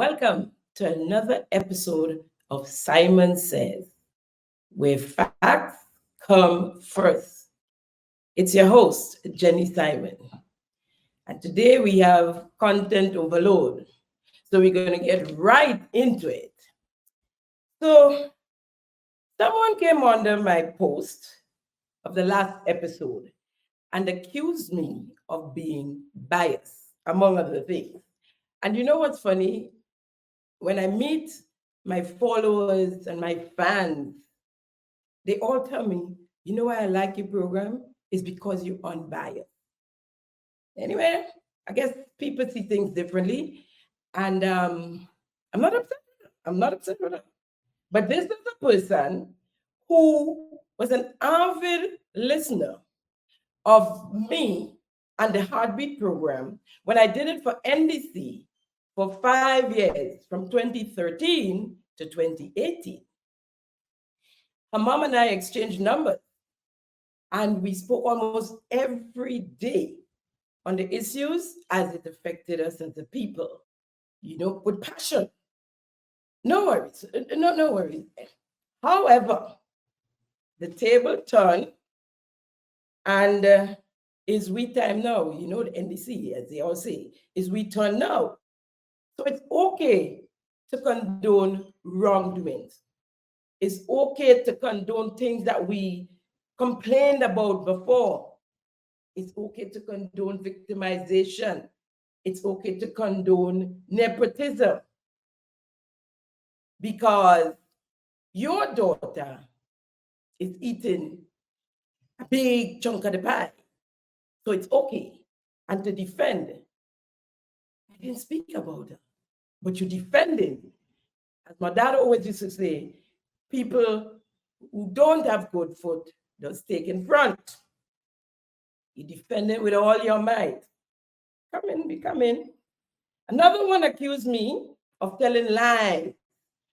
Welcome to another episode of Simon Says, where facts come first. It's your host, Jenny Simon. And today we have content overload. So we're going to get right into it. So someone came under my post of the last episode and accused me of being biased, among other things. And you know what's funny? When I meet my followers and my fans, they all tell me, you know why I like your program? It's because you're unbiased. Anyway, I guess people see things differently. And I'm not upset with her. I'm not upset with her. But this is a person who was an avid listener of me and the Heartbeat program when I did it for NDC for 5 years, from 2013 to 2018. Her mom and I exchanged numbers, and we spoke almost every day on the issues as it affected us as a people, with passion. No worries, no worries. However, the table turned, and it's we time now, the NDC, as they all say, is we turn now. So it's okay to condone wrongdoings. It's okay to condone things that we complained about before. It's okay to condone victimization. It's okay to condone nepotism. Because your daughter is eating a big chunk of the pie. So it's okay. And to defend, I didn't speak about her, but you defended. As my dad always used to say, people who don't have good foot just take in front. You defend it with all your might. Come in. Another one accused me of telling lies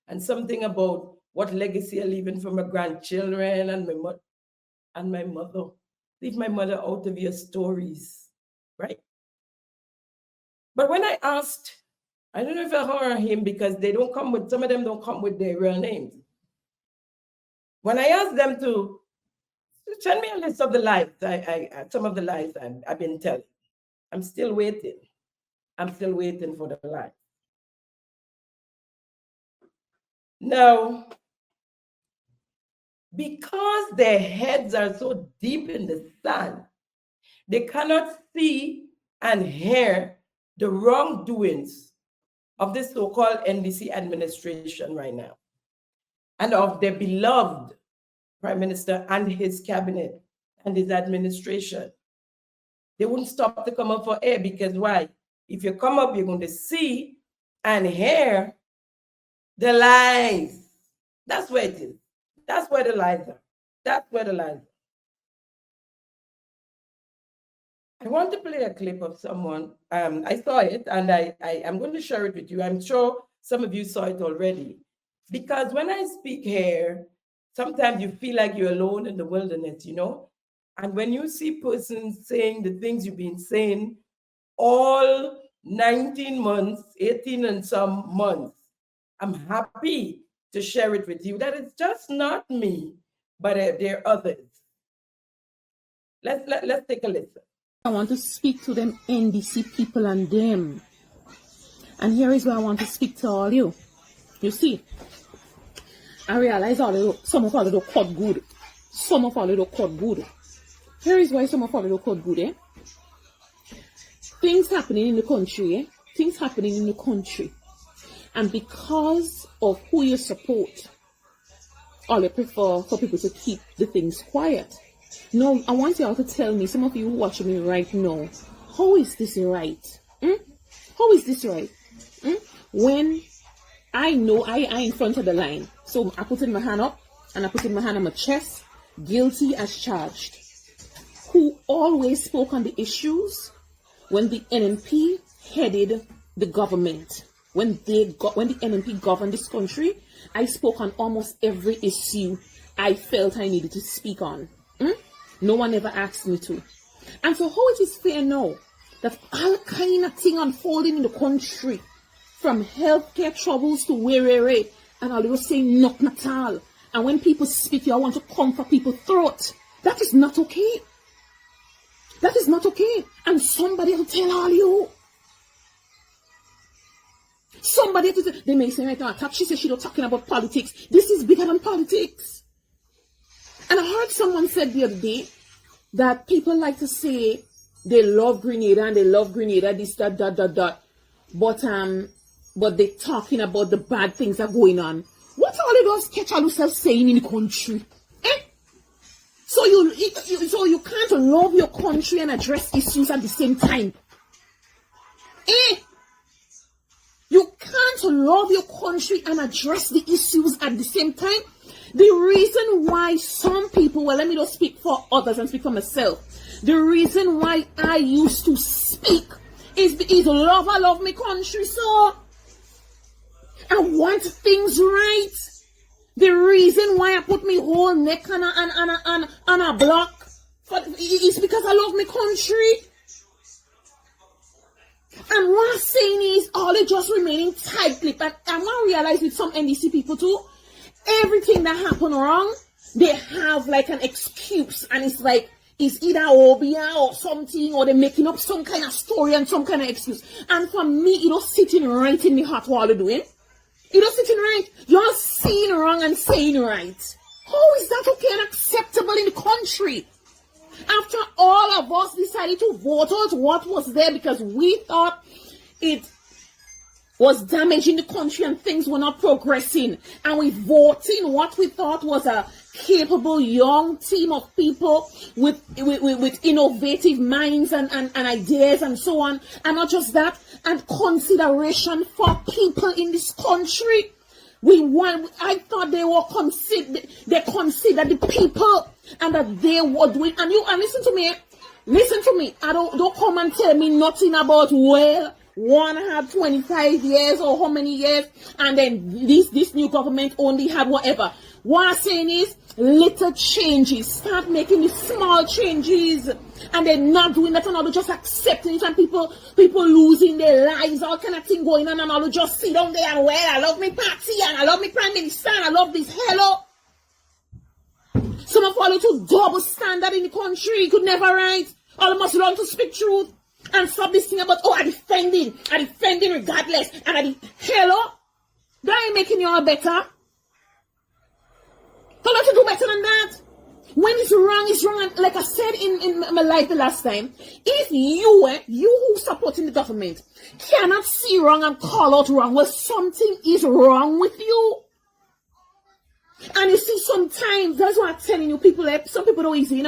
and something about what legacy I'm leaving for my grandchildren and my mother. Leave my mother out of your stories, right? But when I asked, I don't know if I heard him because some of them don't come with their real names. When I asked them to send me a list of the lies, some of the lies I've been telling, I'm still waiting. I'm still waiting for the lies. Now, because their heads are so deep in the sand, they cannot see and hear the wrongdoings of this so-called NDC administration right now, and of their beloved Prime Minister and his cabinet and his administration. They wouldn't stop to come up for air because why? If you come up, you're going to see and hear the lies. That's where it is. That's where the lies are. That's where the lies are. I want to play a clip of someone. I saw it and I'm going to share it with you. I'm sure some of you saw it already. Because when I speak here, sometimes you feel like you're alone in the wilderness, And when you see persons saying the things you've been saying all 19 months, 18 and some months, I'm happy to share it with you. That it's just not me, but there are others. Let's take a listen. I want to speak to them NDC people and them. And here is where I want to speak to all you. You see, I realize some of all of the code good. Some of all of the code good. Here is why some of all of the code good, eh? Things happening in the country, eh? Things happening in the country. And because of who you support, all you prefer for people to keep the things quiet. No, I want you all to tell me, some of you watching me right now, how is this right? How is this right? When I know I in front of the line, so I put in my hand up and I put in my hand on my chest, guilty as charged. Who always spoke on the issues when the NNP headed the government. When the NNP governed this country, I spoke on almost every issue I felt I needed to speak on. No one ever asked me to. And so how it is fair now that all kind of thing unfolding in the country, from healthcare troubles to where, and all you say nothing at all. And when people speak, you want to comfort people's throat. That is not okay. That is not okay. And somebody will tell all you. Somebody, they may say right now, she says she's not talking about politics. This is bigger than politics. And I heard someone said the other day that people like to say they love Grenada and they love Grenada, this, that, that. But they're talking about the bad things that are going on. What are all those catch yourself saying in the country? So you can't love your country and address issues at the same time. You can't love your country and address the issues at the same time. The reason why some people, well, let me just speak for others and speak for myself. The reason why I used to speak is I love my country, so I want things right. The reason why I put my whole neck on a block is because I love my country. And what I'm saying is, all it just remaining tight-lipped. And I'm going to realize with some NDC people too, everything that happened wrong, they have like an excuse. And it's like, it's either obia or something, or they're making up some kind of story and some kind of excuse. And for me, it was sitting right in the heart while they're doing. It was sitting right. You're seeing wrong and saying right. How is that okay and acceptable in the country? After all of us decided to vote out what was there because we thought it was damaging the country and things were not progressing. And we voted in what we thought was a capable young team of people with innovative minds and ideas and so on. And not just that, and consideration for people in this country. I thought they considered the people and that they were doing. And listen to me. I don't come and tell me nothing about, well, one had 25 years or how many years, and then this new government only had whatever. What I'm saying is, little changes. Start making the small changes, and they're not doing that, and all just accepting it, and people losing their lives, all kind of thing going on, and all just sit down there and, well, I love me party, and I love me prime minister, and I love this. Hello. Some of all to double standard in the country. You could never write. All must learn to speak truth and stop this thing about, oh, I'm defending regardless, and hello. That ain't making you all better. Don't let you do better than that. When it's wrong. And like I said in my life the last time, if you who supporting the government cannot see wrong and call out wrong, well, something is wrong with you. And you see, sometimes that's what I'm telling you, people. Some people don't easy,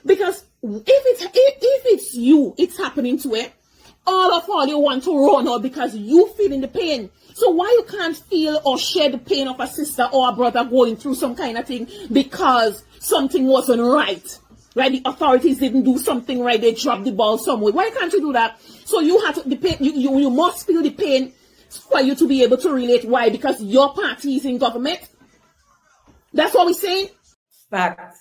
because if it's you, it's happening to it. All you want to run out because you feeling the pain. So why you can't feel or share the pain of a sister or a brother going through some kind of thing because something wasn't right? Right? The authorities didn't do something right. They dropped the ball somewhere. Why can't you do that? So you have to, the pain, you must feel the pain for you to be able to relate. Why? Because your party is in government. That's what we're saying. Fact.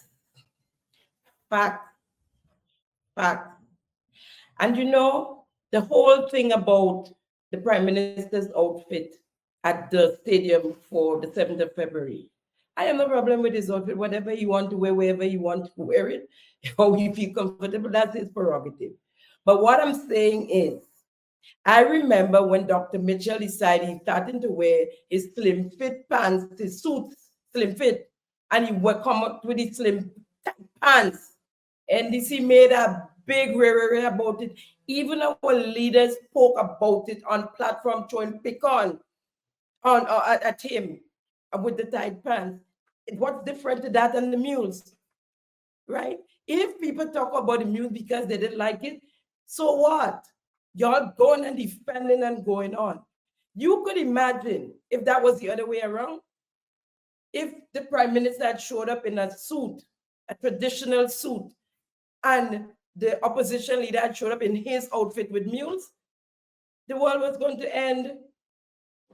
And the whole thing about the Prime Minister's outfit at the stadium for the 7th of February. I have no problem with his outfit. Whatever you want to wear, wherever you want to wear it, how you feel comfortable, that's his prerogative. But what I'm saying is, I remember when Dr. Mitchell decided he's starting to wear his slim fit pants, his suits, slim fit, and he would come up with his slim pants. NDC made a big rare about it. Even our leaders spoke about it on platform, throwing pick on at him with the tight pants. What's different to that and the mules, right? If people talk about the mules because they didn't like it, so what? Y'all going and defending and going on. You could imagine if that was the other way around. If the Prime Minister had showed up in a suit, a traditional suit, and the opposition leader had showed up in his outfit with mules, the world was going to end.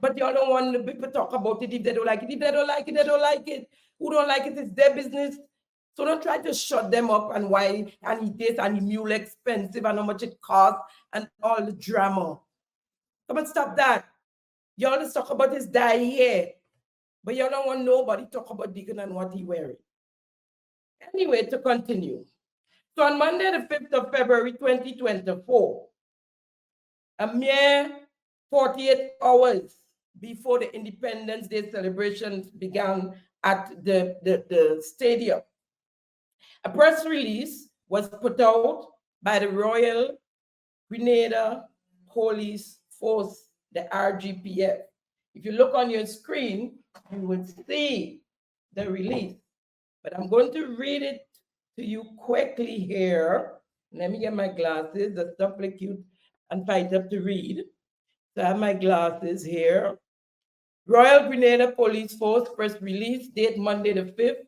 But y'all don't want people to talk about it if they don't like it. If they don't like it, they don't like it. Who don't like it, it's their business. So don't try to shut them up and why, and this, and the mule expensive, and how much it costs, and all the drama. Come on, stop that. Y'all just talk about his dye hair, but y'all don't want nobody talk about Deacon and what he wearing. Anyway, to continue. So on Monday, the 5th of February, 2024, a mere 48 hours before the Independence Day celebrations began at the stadium, a press release was put out by the Royal Grenadier Police Force, the RGPF. If you look on your screen, you will see the release. But I'm going to read it to you quickly here. Let me get my glasses. The stuff like cute and fight up to read. So I have my glasses here. Royal Grenadier Police Force press release, date Monday the 5th.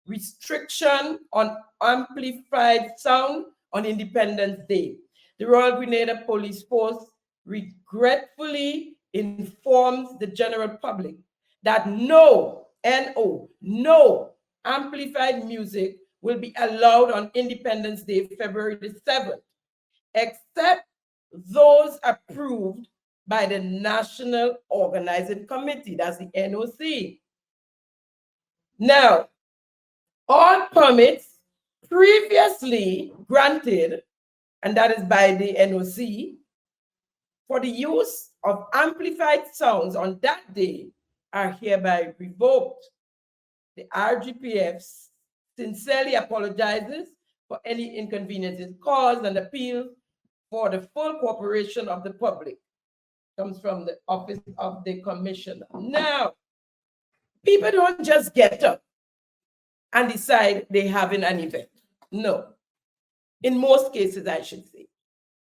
Restriction on amplified sound on Independence Day. The Royal Grenadier Police Force regretfully informs the general public that no amplified music will be allowed on Independence Day, February the 7th, except those approved by the National Organizing Committee, that's the NOC. Now, all permits previously granted, and that is by the NOC, for the use of amplified sounds on that day are hereby revoked. The RGPF sincerely apologizes for any inconveniences caused and appeals for the full cooperation of the public. Comes from the Office of the Commissioner. Now, people don't just get up and decide they're having an event. No. In most cases, I should say.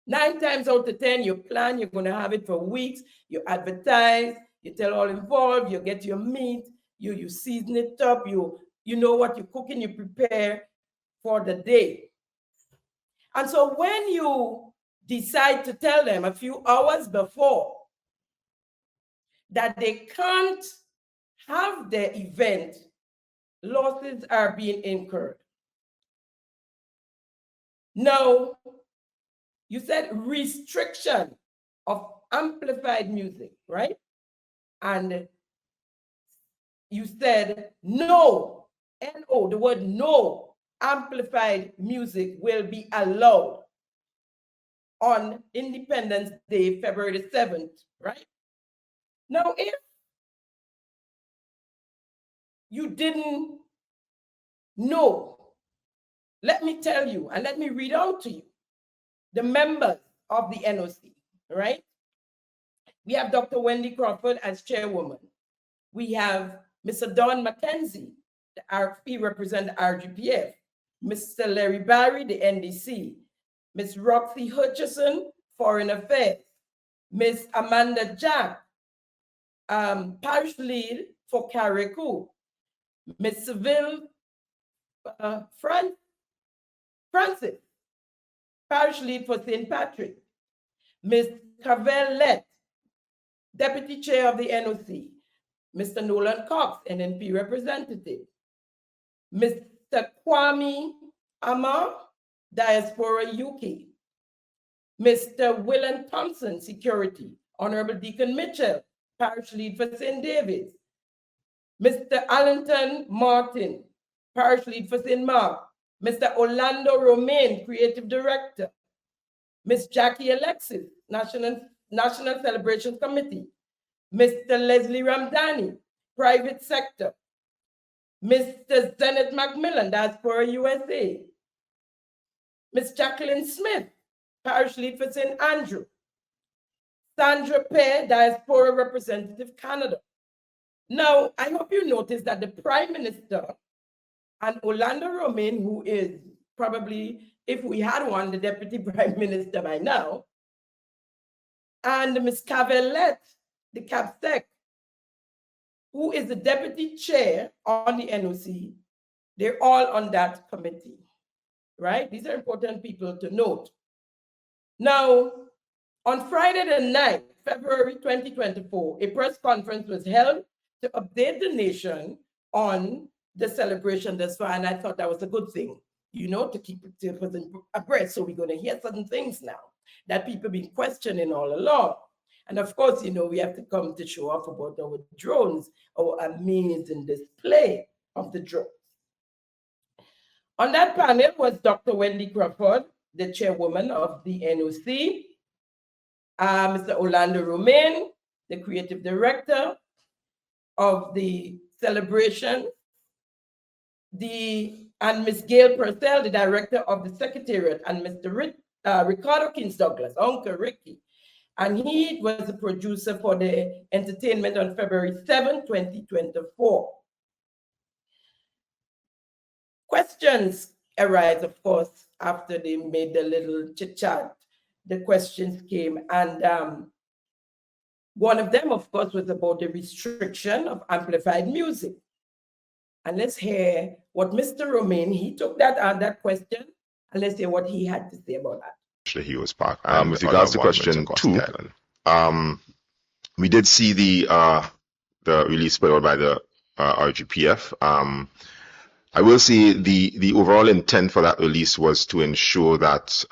9 times out of 10, you plan, you're going to have it for weeks, you advertise, you tell all involved, you get your meat, you season it up, you know what you're cooking, you prepare for the day. And so when you decide to tell them a few hours before that they can't have their event, losses are being incurred. Now, you said restriction of amplified music, right? And you said no, N-O, the word no, amplified music will be allowed on Independence Day, February the 7th, right? Now, if you didn't know, let me tell you, and let me read out to you the members of the NOC, right? We have Dr. Wendy Crawford as chairwoman. We have Mr. Don McKenzie, the RFP represent the RGPF, Mr. Larry Barry, the NDC, Ms. Roxy Hutchison, Foreign Affairs, Ms. Amanda Jack, parish lead for Carriacou, Ms. Seville Francis, parish lead for St. Patrick, Ms. Cavell-Lett, deputy chair of the NOC, Mr. Nolan Cox, NNP representative, Mr. Kwame Amar, Diaspora UK, Mr. Willen Thompson, security, Honorable Deacon Mitchell, parish lead for St. David's, Mr. Allington Martin, parish lead for St. Mark, Mr. Orlando Romain, creative director, Ms. Jackie Alexis, National Celebration Committee, Mr. Leslie Ramdani, private sector, Mr. Zenith Macmillan, Diaspora USA, Ms. Jacqueline Smith, parish lead for St. Andrew, Sandra Pear, Diaspora representative, Canada. Now, I hope you notice that the Prime Minister and Orlando Romain, who is probably, if we had one, the Deputy Prime Minister by now, and Ms. Cavell-Lett, the CAPSEC, who is the Deputy Chair on the NOC, they're all on that committee, right? These are important people to note. Now, on Friday the 9th, February 2024, a press conference was held to update the nation on the celebration thus far, and I thought that was a good thing, you know, to keep it abreast. So we're going to hear certain things now that people have been questioning all along. And of course, we have to come to show off about our drones, our amazing display of the drones. On that panel was Dr. Wendy Crawford, the chairwoman of the NOC, Mr. Orlando Romain, the creative director of the celebration, and Ms. Gail Purcell, the director of the secretariat, and Mr. Ricardo Kings Douglas, Uncle Ricky. And he was the producer for the entertainment on February 7, 2024. Questions arise, of course, after they made the little chit-chat. The questions came, and one of them, of course, was about the restriction of amplified music. And let's hear what Mr. Romain, he took that question, and let's hear what he had to say about that. He was part. With regards to question 2, we did see the release put out by the RGPF. I will say the overall intent for that release was to ensure that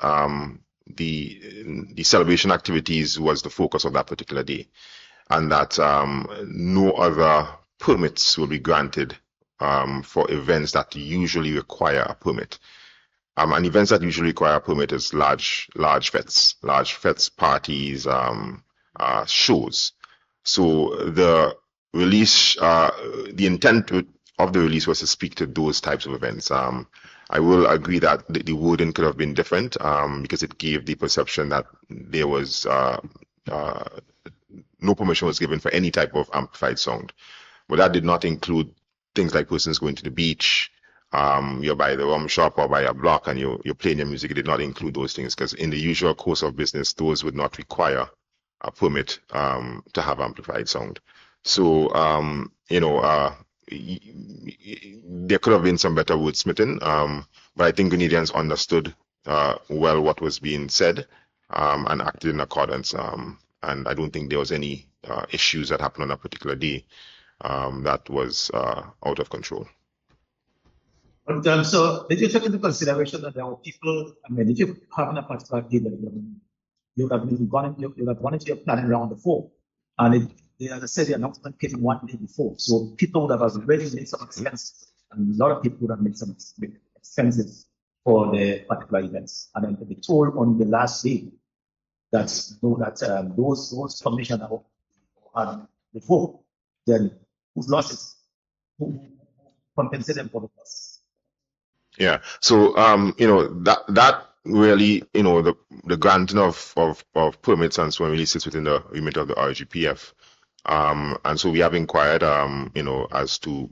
the celebration activities was the focus of that particular day, and that no other permits will be granted for events that usually require a permit. And events that usually require a permit is large fets, parties, shows. So the release, the intent of the release was to speak to those types of events. I will agree that the wording could have been different because it gave the perception that there was no permission was given for any type of amplified sound. But that did not include things like persons going to the beach, you're by the rum shop or by a block and you're playing your music. It did not include those things because in the usual course of business, those would not require a permit to have amplified sound. So, there could have been some better wordsmithing, but I think Grenadians understood well what was being said and acted in accordance. And I don't think there was any issues that happened on a particular day that was out of control. But so did you take into consideration that there were people, if you having a particular day that you have gone into your planning round before, and as I said, the announcement came 1 day before, so people would have already made some expenses, and a lot of people would have made some expenses for the particular events, and then to be told on the last day that those permission had before, then whose losses, who compensate them for the loss? Yeah. So that really, the granting of permits and so on really sits within the remit of the RGPF. And so we have inquired, as to,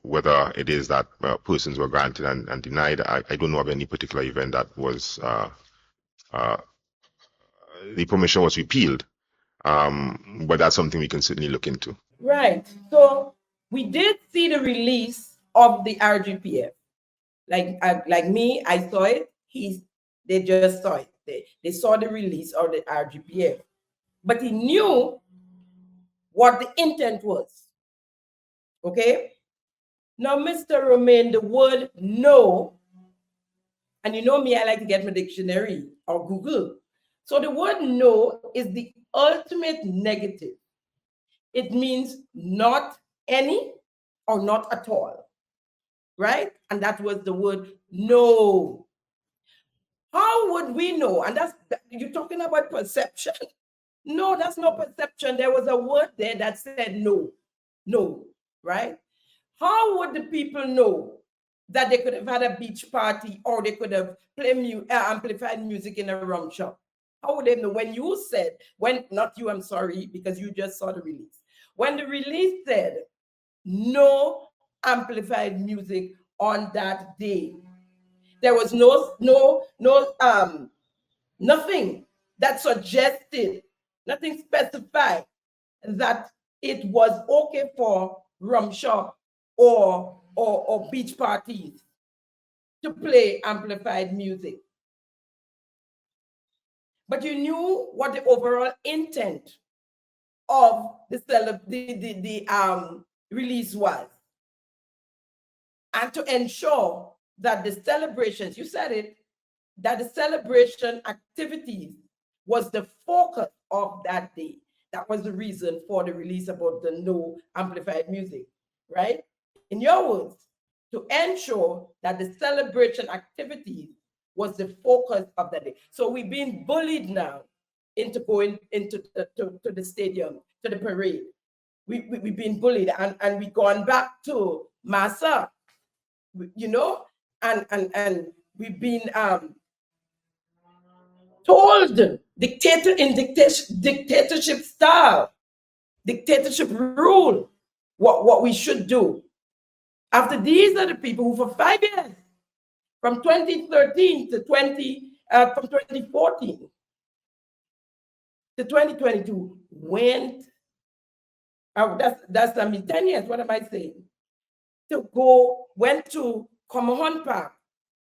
whether it is that persons were granted and denied. I don't know of any particular event that was, the permission was repealed. But that's something we can certainly look into. Right. So we did see the release of the RGPF. Like me, I saw it. They just saw it. They saw the release of the RGPF. But he knew what the intent was. Okay? Now, Mr. Romain, the word no, and you know me, I like to get my dictionary or Google. So the word no is the ultimate negative. It means not any or not at all. Right? And that was the word no. How would we know? And you're talking about perception. No, that's no perception. There was a word there that said no. No, right? How would the people know that they could have had a beach party or they could have played amplified music in a rum shop? How would they know? When you said, not you, I'm sorry, because you just saw the release. When the release said no amplified music on that day, there was nothing that suggested, nothing specified that it was okay for rum shop or beach parties to play amplified music. But you knew what the overall intent of the release was. And to ensure that the celebrations, you said it, that the celebration activities was the focus of that day. That was the reason for the release about the no amplified music, right? In your words, to ensure that the celebration activities was the focus of the day. So we've been bullied now into going into to the stadium, to the parade. We've been bullied, and we've gone back to Massa, you know, and we've been told dictatorship style, dictatorship rule, what we should do. After these are the people who for 5 years, from 2013 to from 2014 to 2022, went, that's 10 years, what am I saying? Went to Comohon Park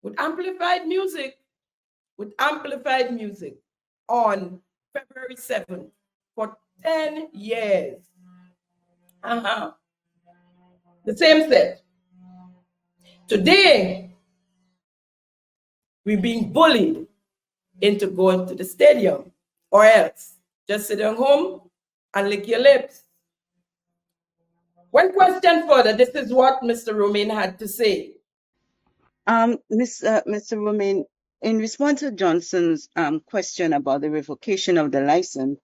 with amplified music on February 7th for 10 years. The same set. Today, we're being bullied into going to the stadium, or else just sit at home and lick your lips. One question further. This is what Mr. Romain had to say. Mr. Romain, in response to Johnson's question about the revocation of the license,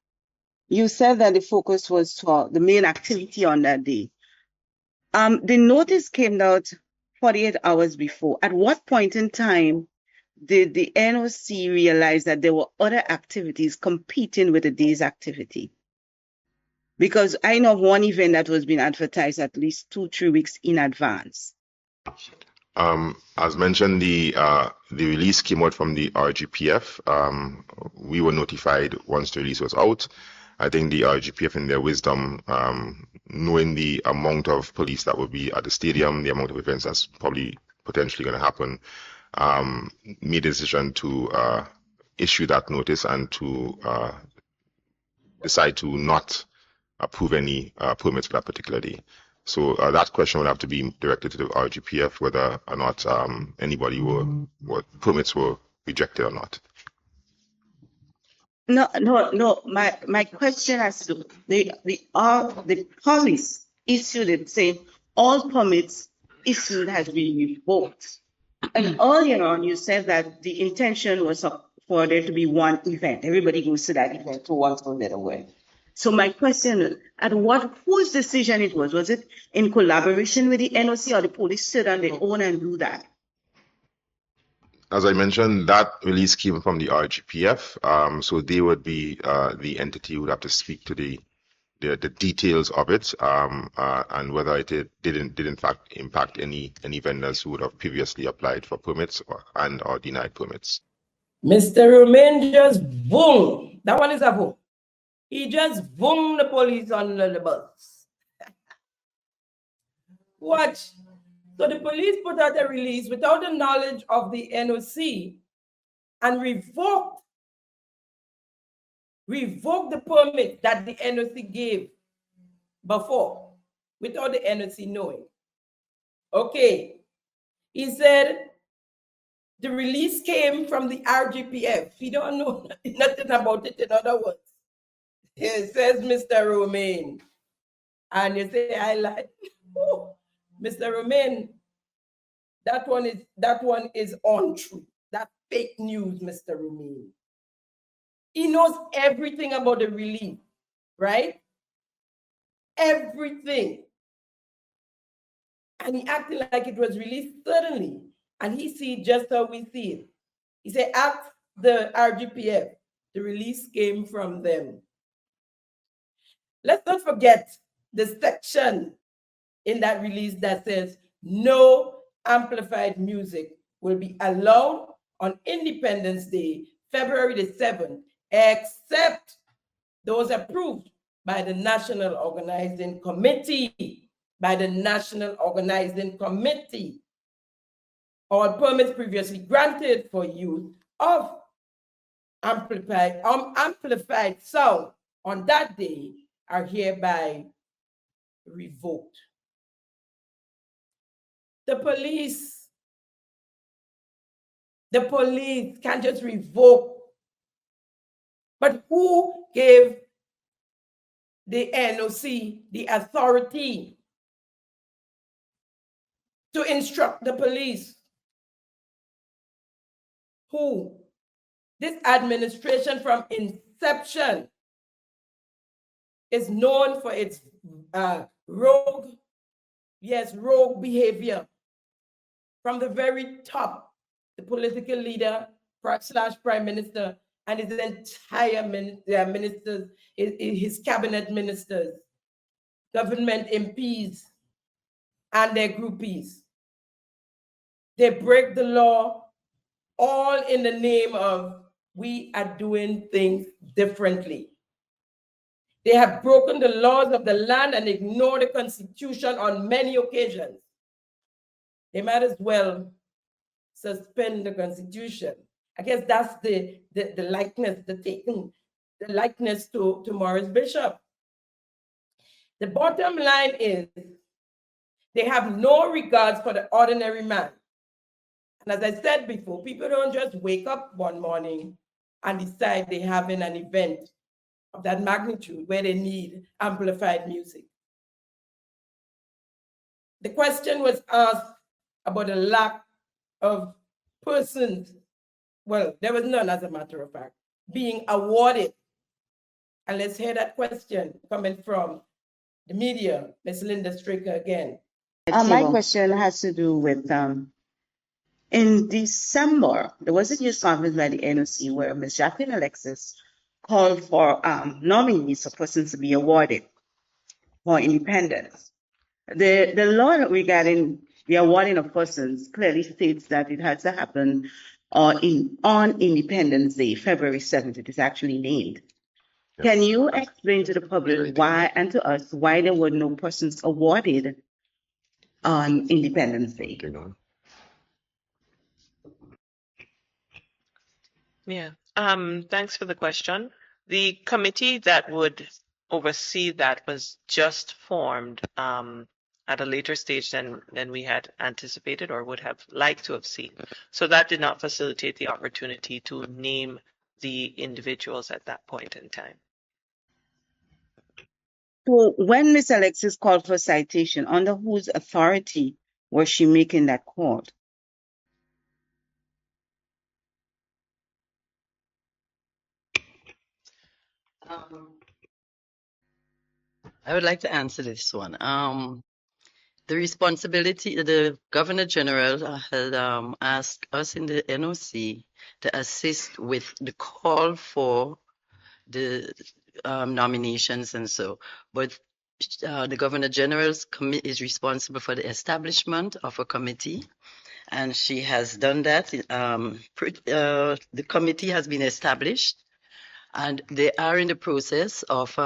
you said that the focus was for the main activity on that day. The notice came out 48 hours before. At what point in time did the NOC realize that there were other activities competing with the day's activity? Because I know of one event that was being advertised at least 2-3 weeks in advance. As mentioned, the release came out from the RGPF. We were notified once the release was out. I think the RGPF, in their wisdom, knowing the amount of police that would be at the stadium, the amount of events that's probably potentially going to happen, made a decision to issue that notice and to decide to not approve any permits for that particular day. So that question would have to be directed to the RGPF, whether or not what permits were rejected or not. No. My question has to the police issued it saying all permits issued has been revoked. And earlier on, you said that the intention was for there to be one event. Everybody goes to that event to one or the other way. So my question is, whose decision it was? Was it in collaboration with the NOC, or the police stood on their own and do that? As I mentioned, that release came from the RGPF, so they would be the entity who would have to speak to the details of it, and whether it did in fact impact any vendors who would have previously applied for permits or denied permits. Mr. Romain just boom. That one is a boom. He just boomed the police under the bus. Watch. So the police put out a release without the knowledge of the NOC and revoked the permit that the NOC gave before without the NOC knowing. Okay. He said the release came from the RGPF. He don't know nothing about it, in other words. It says Mr. Romain. And you say, I lied. Mr. Romain, that one is untrue. That's fake news, Mr. Romain. He knows everything about the release, right? Everything. And he acted like it was released suddenly. And he see just how we see it. He said, ask the RGPF. The release came from them. Let's not forget the section in that release that says no amplified music will be allowed on Independence Day, February the 7th, except those approved by the National Organizing Committee. By the National Organizing Committee. All permits previously granted for use of amplified sound on that day are hereby revoked. The police can't just revoke. But who gave the NOC the authority to instruct the police. Who? This administration from inception is known for its rogue behavior. From the very top, the political leader / prime minister and his entire ministers, his cabinet ministers, government MPs, and their groupies. They break the law all in the name of we are doing things differently. They have broken the laws of the land and ignored the Constitution on many occasions. They might as well suspend the Constitution. I guess that's the likeness, the likeness to Morris Bishop. The bottom line is they have no regards for the ordinary man. And as I said before, people don't just wake up one morning and decide they're having an event of that magnitude where they need amplified music. The question was asked about the lack of persons, well, there was none as a matter of fact, being awarded. And let's hear that question coming from the media, Ms. Linda Straker again. My question has to do with in December, there was a news conference by the NOC where Ms. Jacqueline Alexis called for nominees for persons to be awarded for independence. The law regarding the awarding of persons clearly states that it has to happen on Independence Day, February 7th. It is actually named. Yeah. Can you explain to the public why and to us why there were no persons awarded on Independence Day? Yeah, thanks for the question. The committee that would oversee that was just formed at a later stage than we had anticipated or would have liked to have seen. So that did not facilitate the opportunity to name the individuals at that point in time. So when Ms. Alexis called for citation, under whose authority was she making that call? I would like to answer this one. The responsibility, the Governor General had asked us in the NOC to assist with the call for the nominations and so, but the Governor General's is responsible for the establishment of a committee, and she has done that. The committee has been established, and they are in the process of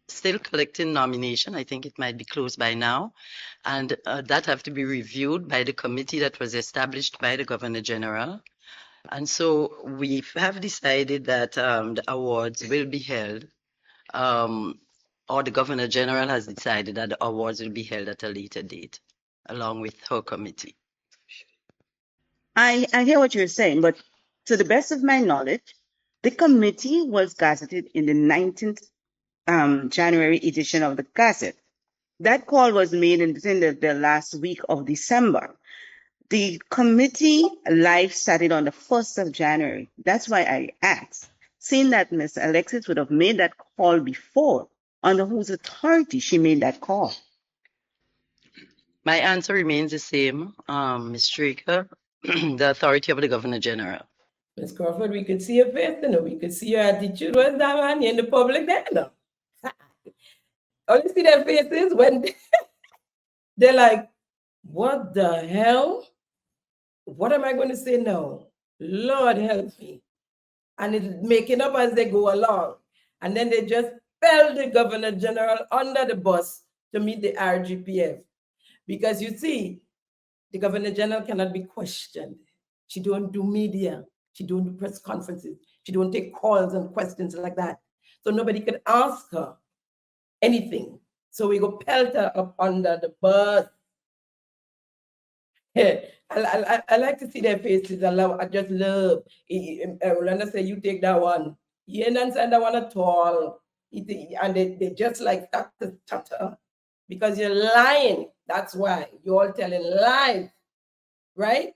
still collecting nomination. I think it might be closed by now, and that have to be reviewed by the committee that was established by the Governor General. And so we have decided that the awards will be held, or the Governor General has decided that the awards will be held at a later date, along with her committee. I hear what you're saying, but to the best of my knowledge, the committee was gazetted in the 19th January edition of the Gazette. That call was made in the last week of December. The committee live started on the 1st of January. That's why I asked, seeing that Ms. Alexis would have made that call before, under whose authority she made that call. My answer remains the same, Ms. Straker, the authority of the Governor General. Ms. Crawford, we could see your face, you know, we could see your attitude. What's that man in the public there, no? Only see their faces when they're like, what the hell? What am I going to say now? Lord help me. And it's making up as they go along. And then they just fell the Governor General under the bus to meet the RGPF. Because you see, the Governor General cannot be questioned. She don't do media. She don't do press conferences. She don't take calls and questions like that. So nobody could ask her anything. So we go pelt her up under the bus. I like to see their faces. I just love. Rolanda say, you take that one. You ain't answer that one at all. And they just like that to stutter because you're lying. That's why you're all telling lies, right?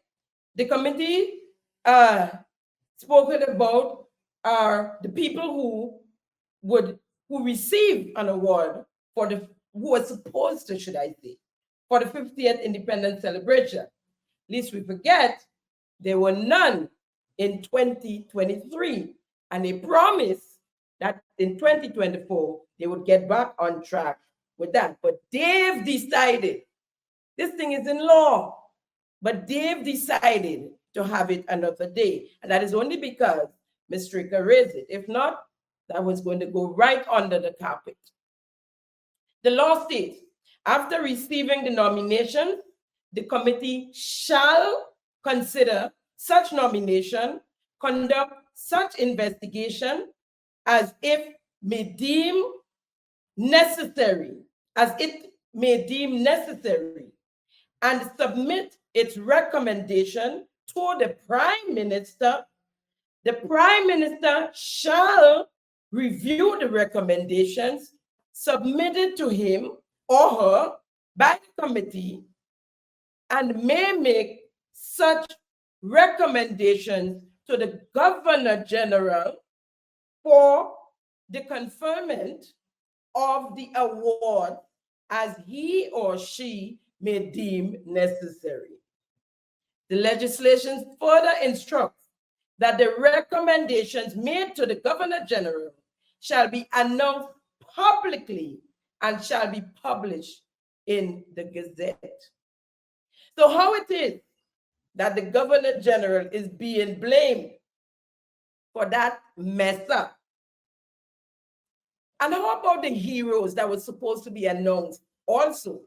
The committee spoken about are the people who receive an award for who are supposed to, should I say, for the 50th independence celebration. Least we forget there were none in 2023, and they promised that in 2024 they would get back on track with that. But they've decided, this thing is in law, but they've decided to have it another day. And that is only because Ms. Stricker raised it. If not, that was going to go right under the carpet. The law states, after receiving the nomination, the committee shall consider such nomination, conduct such investigation as it may deem necessary, and submit its recommendation to the Prime Minister. The Prime Minister shall review the recommendations submitted to him or her by the committee and may make such recommendations to the Governor General for the conferment of the award as he or she may deem necessary. The legislation further instructs that the recommendations made to the Governor General shall be announced publicly and shall be published in the Gazette. So how it is that the Governor General is being blamed for that mess up? And how about the heroes that were supposed to be announced also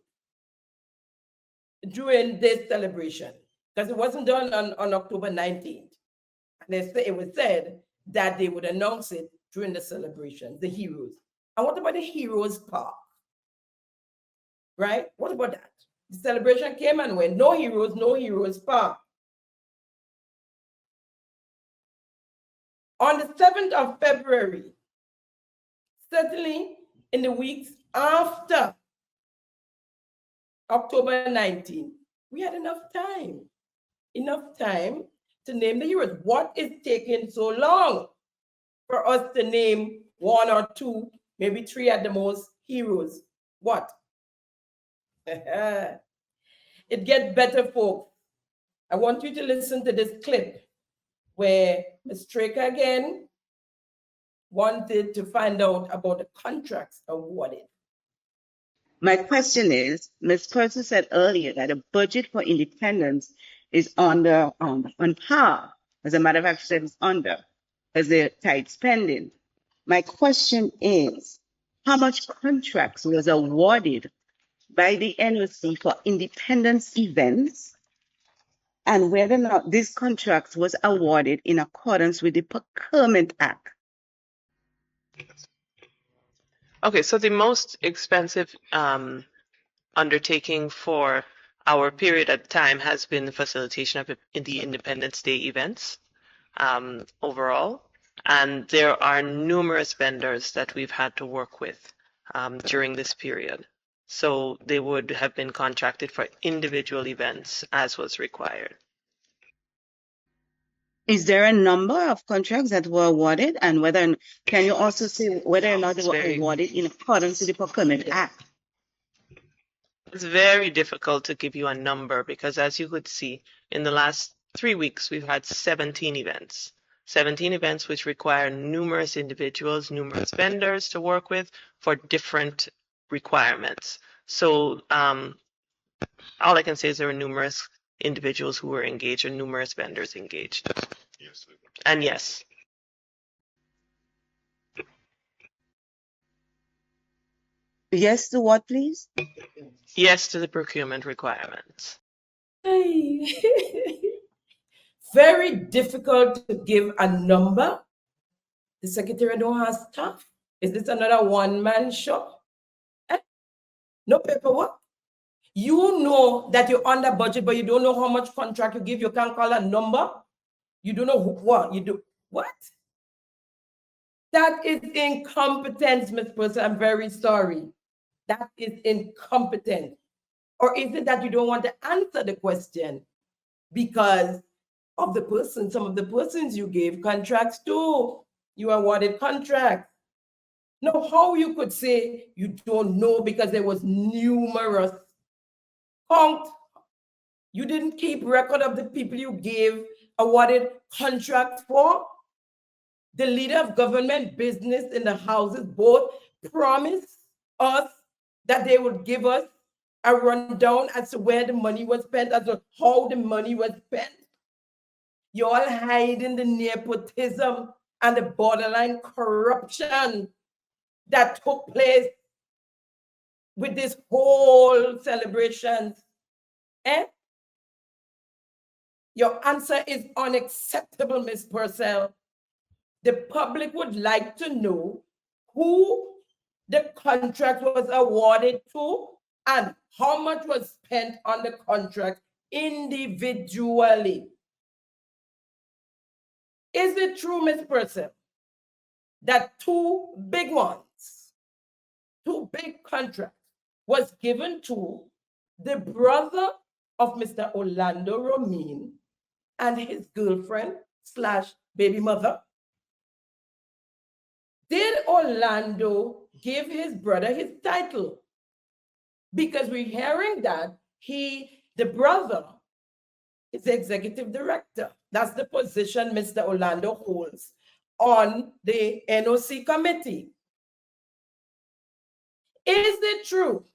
during this celebration? Because it wasn't done on October 19th. And it was said that they would announce it during the celebration, the heroes. And what about the Heroes Park? Right? What about that? The celebration came and went. No Heroes Park. On the 7th of February, certainly in the weeks after October 19th, we had enough time to name the heroes. What is taking so long for us to name one or two, maybe three at the most, heroes? What? It gets better, folks. I want you to listen to this clip where Ms. Straker again wanted to find out about the contracts awarded. My question is, Ms. Purser said earlier that the budget for independence is on par. As a matter of fact, she said it's under, as they're tight spending. My question is, how much contracts was awarded by the NOC for independence events, and whether or not this contract was awarded in accordance with the Procurement Act? Okay, so the most expensive undertaking for our period of time has been the facilitation of the Independence Day events overall. And there are numerous vendors that we've had to work with during this period. So they would have been contracted for individual events as was required. Is there a number of contracts that were awarded, and can you also say whether or not they were awarded in accordance with the Procurement Act? It's very difficult to give you a number because, as you could see, in the last 3 weeks, we've had 17 events. 17 events which require numerous individuals, numerous vendors to work with for different requirements. So all I can say is there were numerous individuals who were engaged and numerous vendors engaged. Yes. And yes. Yes to what, please? Yes to the procurement requirements. Very difficult to give a number. The secretary don't have staff. Is this another one-man show? No paperwork. You know that you're under budget, but you don't know how much contract you give. You can't call a number. You don't know what you do. What? That is incompetence, Ms. Person. I'm very sorry. That is incompetence. Or is it that you don't want to answer the question because of the person, some of the persons you gave contracts to? You awarded contracts. Now, how you could say you don't know because there was numerous count. You didn't keep record of the people you gave awarded contracts for. The leader of government business in the houses both promised us that they would give us a rundown as to where the money was spent, as to how the money was spent. You all hiding the nepotism and the borderline corruption that took place with this whole celebration. Eh? Your answer is unacceptable, Ms. Purcell. The public would like to know who the contract was awarded to and how much was spent on the contract individually. Is it true, Ms. Purcell, that two big contracts was given to the brother of Mr. Orlando Romin and his girlfriend / baby mother? Did Orlando give his brother his title? Because we're hearing that the brother is the executive director. That's the position Mr. Orlando holds on the NOC committee. Is it true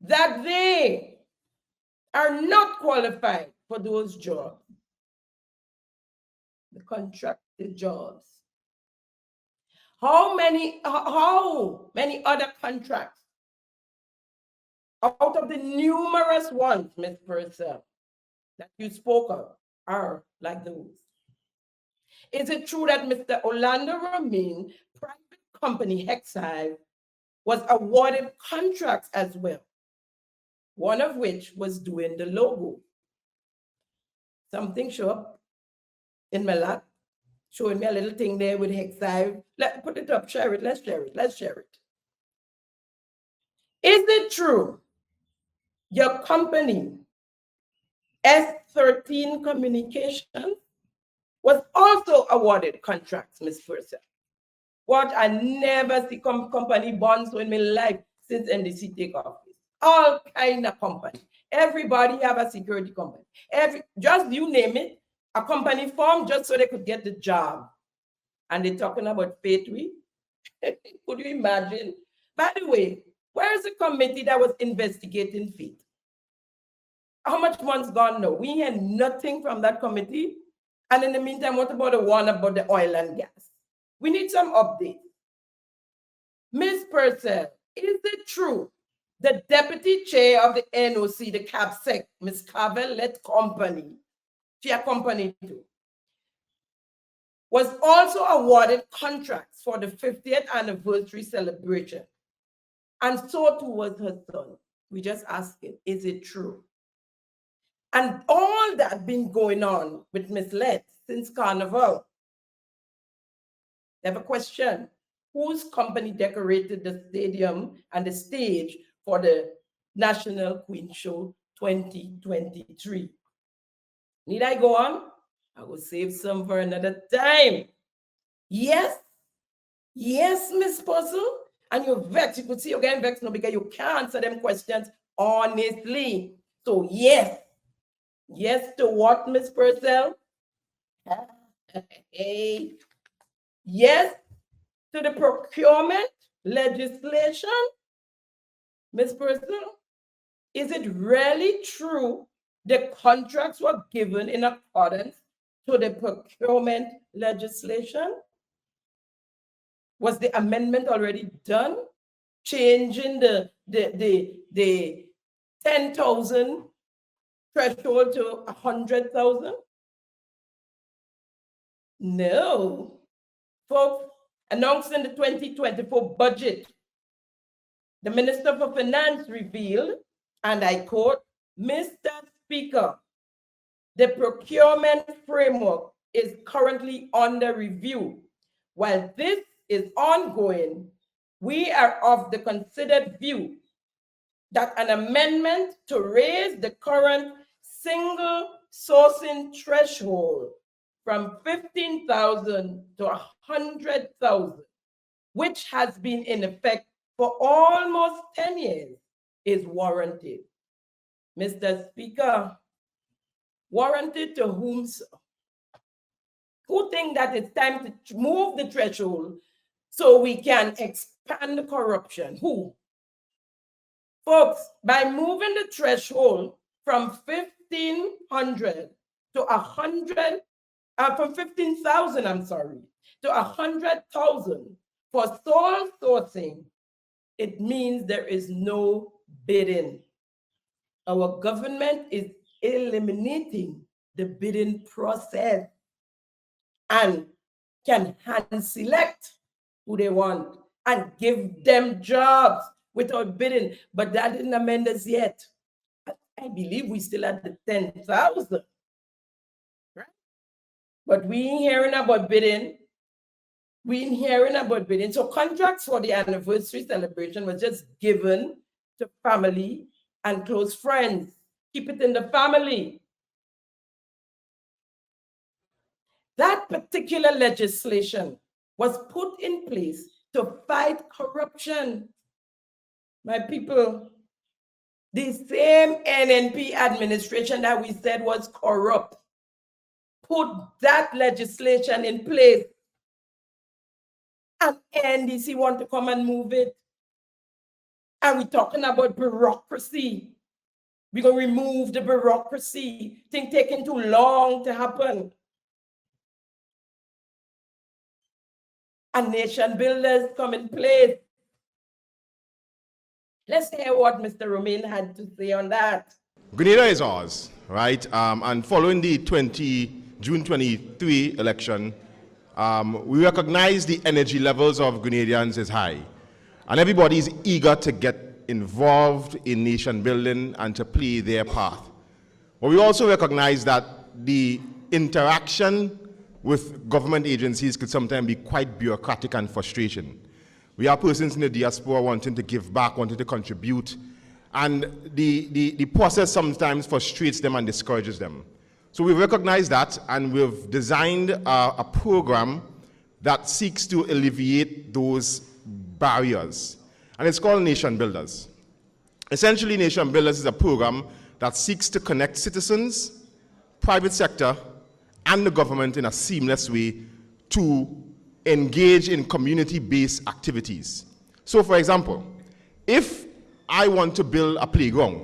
that they are not qualified for those jobs, the contracted jobs? How many other contracts out of the numerous ones, Ms. Purcell, that you spoke of are like those? Is it true that Mr. Orlando Romin private company Hexhive was awarded contracts as well, one of which was doing the logo? Something show up in my lap, showing me a little thing there with Hexhive. Let's put it up, share it, let's share it. Is it true your company, S13 Communications, was also awarded contracts, Ms. Purcell? What? I never see company bonds in my life since NDC take office. All kind of company. Everybody have a security company. Just you name it, a company formed just so they could get the job. And they're talking about Faith Week. Could you imagine? By the way, where is the committee that was investigating Faith? How much months gone now? We hear nothing from that committee. And in the meantime, what about the one about the oil and gas? We need some updates. Ms. Purcell, is it true the deputy chair of the NOC, the CAPSEC, Ms. Carvel-led company, she accompanied to, was also awarded contracts for the 50th anniversary celebration? And so too was her son. We just asking, is it true? And all that been going on with Ms. Letts since Carnival. They have a question. Whose company decorated the stadium and the stage for the National Queen Show 2023? Need I go on? I will save some for another time. Yes, Miss Puzzle. And you're vexed. You could see you're getting vexed now because you can't answer them questions honestly. So yes to what, Miss Purcell? Hey. Yes to the procurement legislation, Ms. Purcell? Is it really true the contracts were given in accordance to the procurement legislation? Was the amendment already done, changing the 10,000 threshold to 100,000? No. Folks, announcing the 2024 budget, the Minister for Finance revealed, and I quote, "Mr. Speaker, the procurement framework is currently under review While this is ongoing, we are of the considered view that an amendment to raise the current single sourcing threshold from 15,000 to 100,000, which has been in effect for almost 10 years, is warranted. Mr. Speaker, warranted to whom, sir? Who think that it's time to move the threshold so we can expand corruption? Who? Folks, by moving the threshold from 1,500 to 100, from 15,000, I'm sorry, to 100,000 for sole sourcing, it means there is no bidding. Our government is eliminating the bidding process and can hand select who they want and give them jobs without bidding. But that didn't amend us yet. I believe we still at the 10,000. Right? But we ain't hearing about bidding. We ain't hearing about bidding. So contracts for the anniversary celebration was just given to family and close friends. Keep it in the family. That particular legislation was put in place to fight corruption. My people, the same NNP administration that we said was corrupt put that legislation in place. And NDC want to come and move it. And we're talking about bureaucracy. We're going to remove the bureaucracy. Things taking too long to happen. And nation builders come in place. Let's hear what Mr. Romain had to say on that. Grenada is ours, right? And following the June 23 election, we recognize the energy levels of Grenadians is high. And everybody is eager to get involved in nation building and to play their part. But we also recognize that the interaction with government agencies could sometimes be quite bureaucratic and frustrating. We are persons in the diaspora wanting to give back, wanting to contribute, and the process sometimes frustrates them and discourages them. So we recognize that, and we've designed a program that seeks to alleviate those barriers. And it's called Nation Builders. Essentially, Nation Builders is a program that seeks to connect citizens, private sector, and the government in a seamless way to engage in community-based activities. So, for example, if I want to build a playground,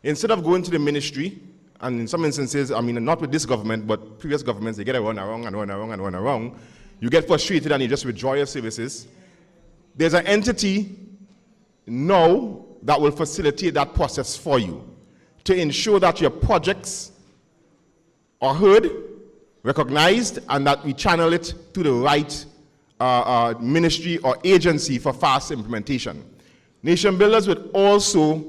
instead of going to the ministry, and in some instances, I mean, not with this government, but previous governments, they get it run around, you get frustrated and you just withdraw your services. There's an entity now that will facilitate that process for you to ensure that your projects are heard, recognized, and that we channel it to the right ministry or agency for fast implementation. Nation Builders would also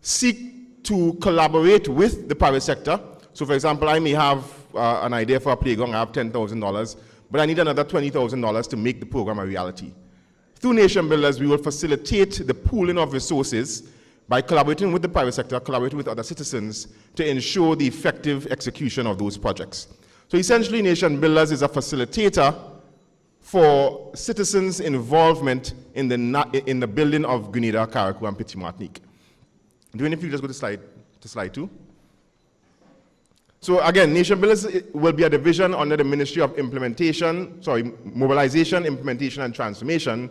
seek to collaborate with the private sector. So, for example, I may have an idea for a playground, I have $10,000, but I need another $20,000 to make the program a reality. Through Nation Builders, we will facilitate the pooling of resources by collaborating with the private sector, collaborating with other citizens to ensure the effective execution of those projects. So essentially, Nation Builders is a facilitator for citizens' involvement in the building of Grenada, Carriacou, and Petit Martinique. Do any of you just go to slide 2? So again, Nation Builders will be a division under the Ministry of Mobilization, Implementation, and Transformation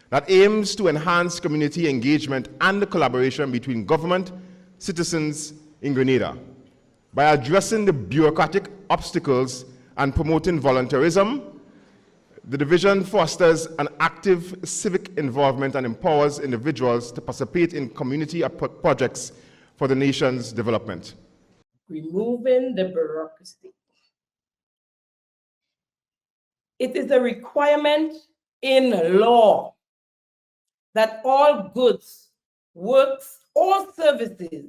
that aims to enhance community engagement and the collaboration between government, citizens in Grenada by addressing the bureaucratic obstacles and promoting volunteerism. The division fosters an active civic involvement and empowers individuals to participate in community projects for the nation's development. Removing the bureaucracy. It is a requirement in law that all goods, works, or services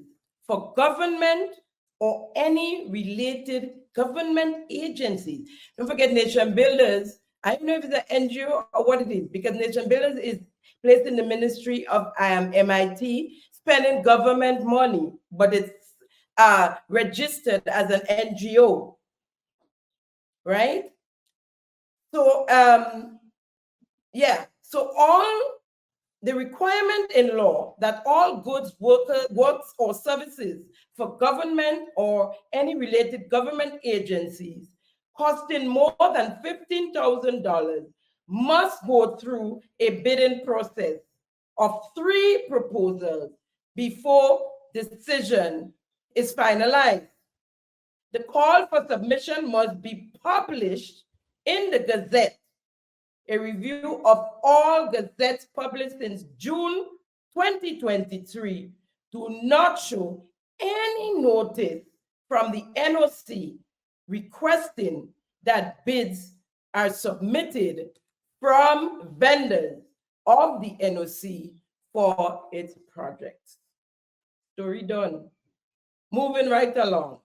for government or any related government agencies. Don't forget, Nation Builders I don't know if it's an NGO or what it is, because Nation Builders is placed in the Ministry of MIT, spending government money, but it's registered as an NGO, right? So, yeah, so all the requirement in law that all goods, works, or services for government or any related government agencies costing more than $15,000 must go through a bidding process of 3 proposals before decision is finalized. The call for submission must be published in the Gazette. A review of all gazettes published since June 2023 do not show any notice from the NOC requesting that bids are submitted from vendors of the NOC for its projects. Story done. Moving right along.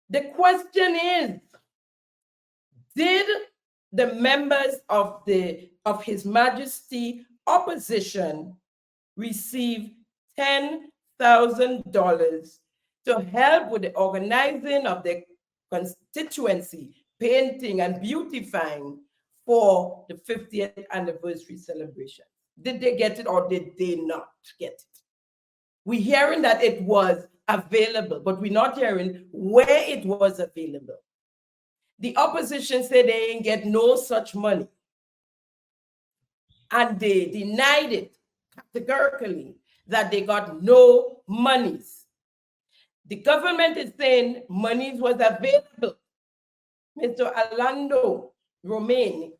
The question is, did the members of His Majesty opposition receive $10,000 to help with the organizing of the constituency, painting and beautifying for the 50th anniversary celebration? Did they get it or did they not get it? We're hearing that it was available, but we're not hearing where it was available. The opposition said they ain't get no such money. And they denied it categorically that they got no monies. The government is saying monies was available. Mr. Orlando Romaine,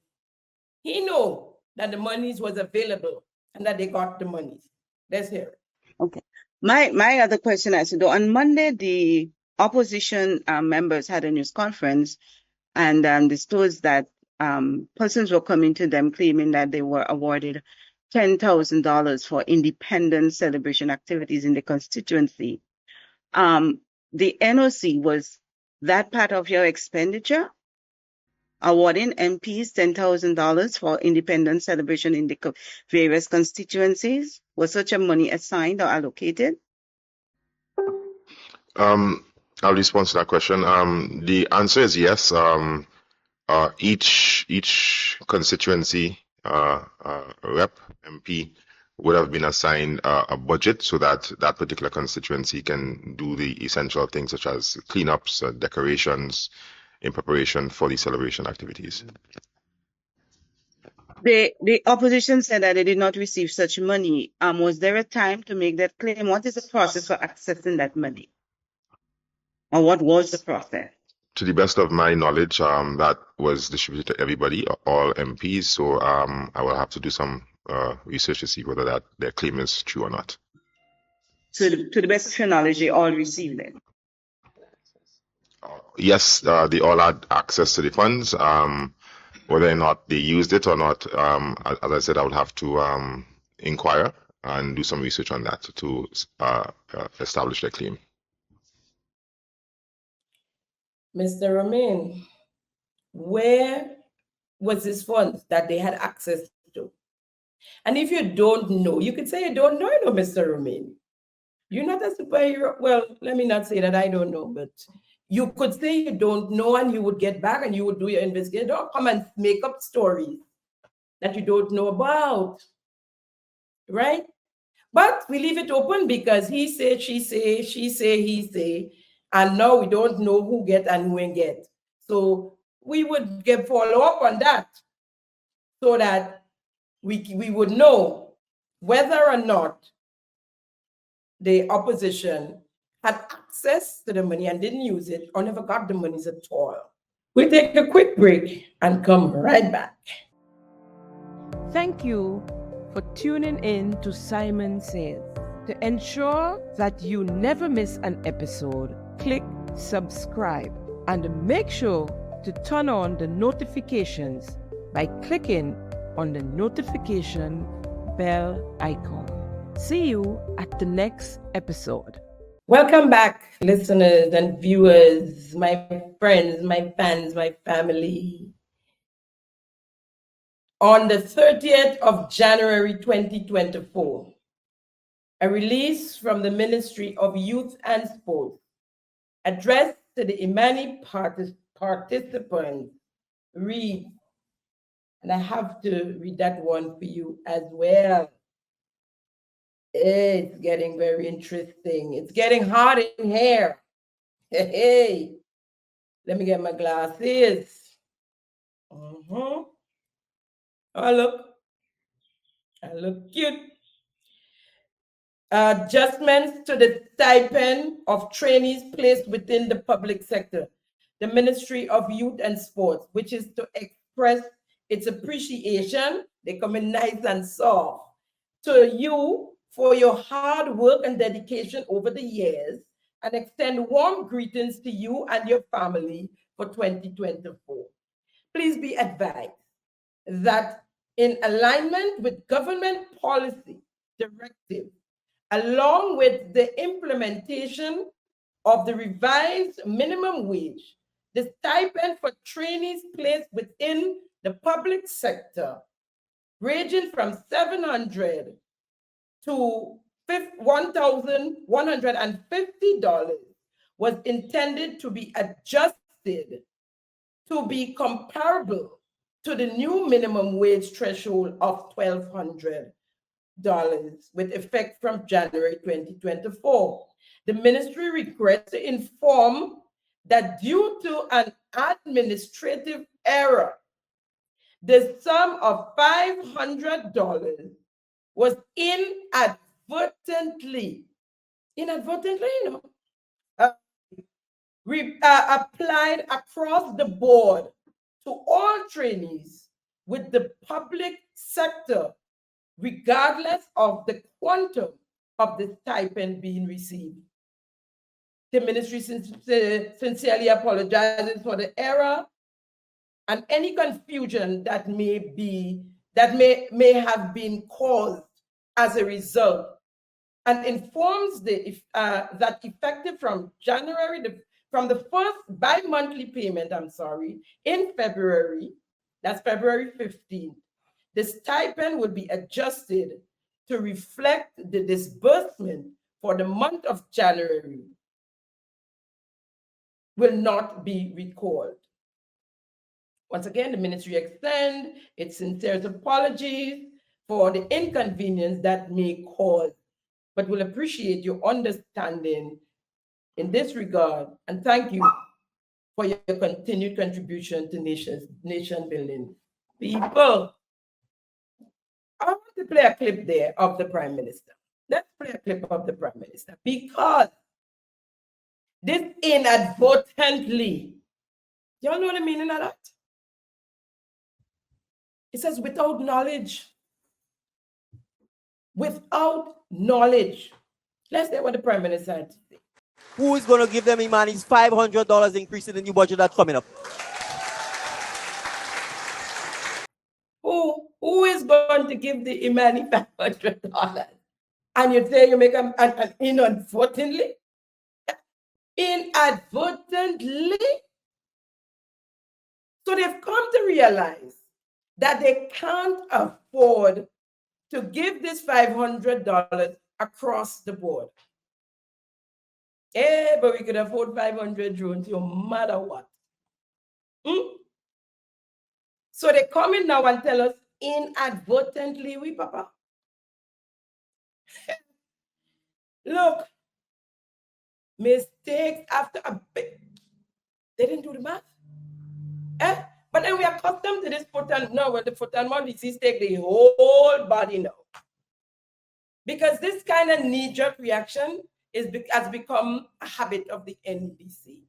he know that the monies was available and that they got the monies. Let's hear it. Okay. My other question is, on Monday, the opposition members had a news conference and disclosed that persons were coming to them claiming that they were awarded $10,000 for independent celebration activities in the constituency. The NOC, was that part of your expenditure? Awarding MPs $10,000 for independent celebration in the various constituencies? Was such a money assigned or allocated? I'll respond to that question. The answer is yes. Each constituency rep MP would have been assigned a budget so that that particular constituency can do the essential things such as cleanups, decorations in preparation for the celebration activities. The opposition said that they did not receive such money. Was there a time to make that claim? What is the process for accessing that money? Or what was the process? To the best of my knowledge, that was distributed to everybody, all MPs. So I will have to do some research to see whether their claim is true or not. So to the best of your knowledge, they all received it? Yes, they all had access to the funds. Whether or not they used it or not, as I said, I would have to inquire and do some research on that to establish their claim. Mr. Romaine, where was this funds that they had access to? And if you don't know, you could say you don't know, Mr. Romaine. You're not a superhero. Well, let me not say that I don't know, but you could say you don't know and you would get back and you would do your investigation. Don't come and make up stories that you don't know about, right? But we leave it open because he say, she say, she say, he say, and now we don't know who get and who ain't get. So we would follow up on that so that we would know whether or not the opposition had access to the money and didn't use it or never got the monies at all. We'll take a quick break and come right back. Thank you for tuning in to Simon Says. To ensure that you never miss an episode, click subscribe and make sure to turn on the notifications by clicking on the notification bell icon. See you at the next episode. Welcome back, listeners and viewers, my friends, my fans, my family. On the 30th of January 2024, a release from the Ministry of Youth and Sports addressed to the Imani participants reads, and I have to read that one for you as well. It's getting very interesting. It's getting hot in here. Hey, let me get my glasses. Oh, look. I look cute. Adjustments to the stipend of trainees placed within the public sector. The Ministry of Youth and Sports, which is to express its appreciation, they come in nice and soft, to you for your hard work and dedication over the years, and extend warm greetings to you and your family for 2024. Please be advised that in alignment with government policy directive, along with the implementation of the revised minimum wage, the stipend for trainees placed within the public sector, ranging from $700 to $1,150, was intended to be adjusted to be comparable to the new minimum wage threshold of $1,200 with effect from January 2024. The ministry regrets to inform that due to an administrative error, the sum of $500 was inadvertently, applied across the board to all trainees with the public sector, regardless of the quantum of the stipend being received. The ministry sincerely apologizes for the error and any confusion that may have been caused as a result, and informs that effective from from the first bi-monthly payment, in February, that's February 15th, the stipend will be adjusted to reflect the disbursement for the month of January will not be recalled. Once again, the ministry extends its sincere apologies for the inconvenience that may cause, but will appreciate your understanding in this regard, and thank you for your continued contribution to nation building. People, I want to play a clip there of the Prime Minister. Let's play a clip of the Prime Minister, because this inadvertently, y'all know the meaning of that? It says without knowledge. Without knowledge. Let's hear what the Prime Minister had to say. Who is going to give them Imani's $500 increase in the new budget that's coming up? Who is going to give the Imani $500? And you say you make an inadvertently? Inadvertently? So they've come to realize that they can't afford to give this $500 across the board. Hey, but we could afford 500 drones no matter what. So they come in now and tell us inadvertently, we papa. Look, mistakes after a bit. They didn't do the math. But then we are accustomed to this foot and now when the foot and mouth disease take the whole body now. Because this kind of knee-jerk reaction has become a habit of the NDC.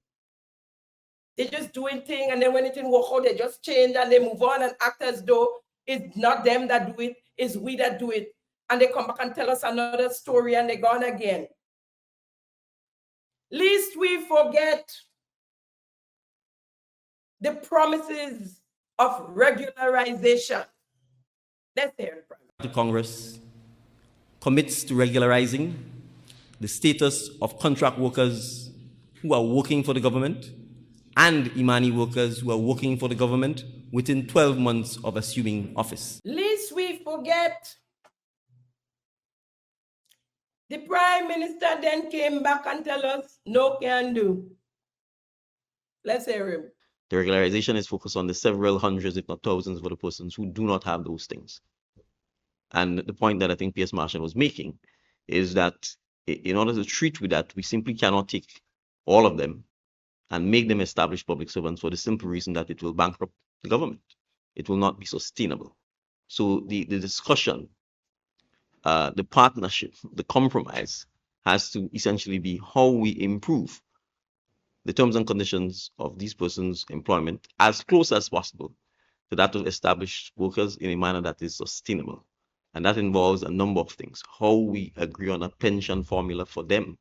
They're just doing things, and then when it didn't work out, they just change and they move on and act as though it's not them that do it, it's we that do it. And they come back and tell us another story and they're gone again. Lest we forget the promises of regularization. Let's hear it. The Congress commits to regularizing the status of contract workers who are working for the government and Imani workers who are working for the government within 12 months of assuming office. Lest we forget, the Prime Minister then came back and tell us, no can do. Let's hear him. The regularization is focused on the several hundreds, if not thousands, of other persons who do not have those things. And the point that I think P.S. Marshall was making is that in order to treat with that, we simply cannot take all of them and make them established public servants for the simple reason that it will bankrupt the government. It will not be sustainable. So the discussion, the partnership, the compromise has to essentially be how we improve the terms and conditions of these persons' employment as close as possible to that of established workers in a manner that is sustainable. And that involves a number of things. How we agree on a pension formula for them,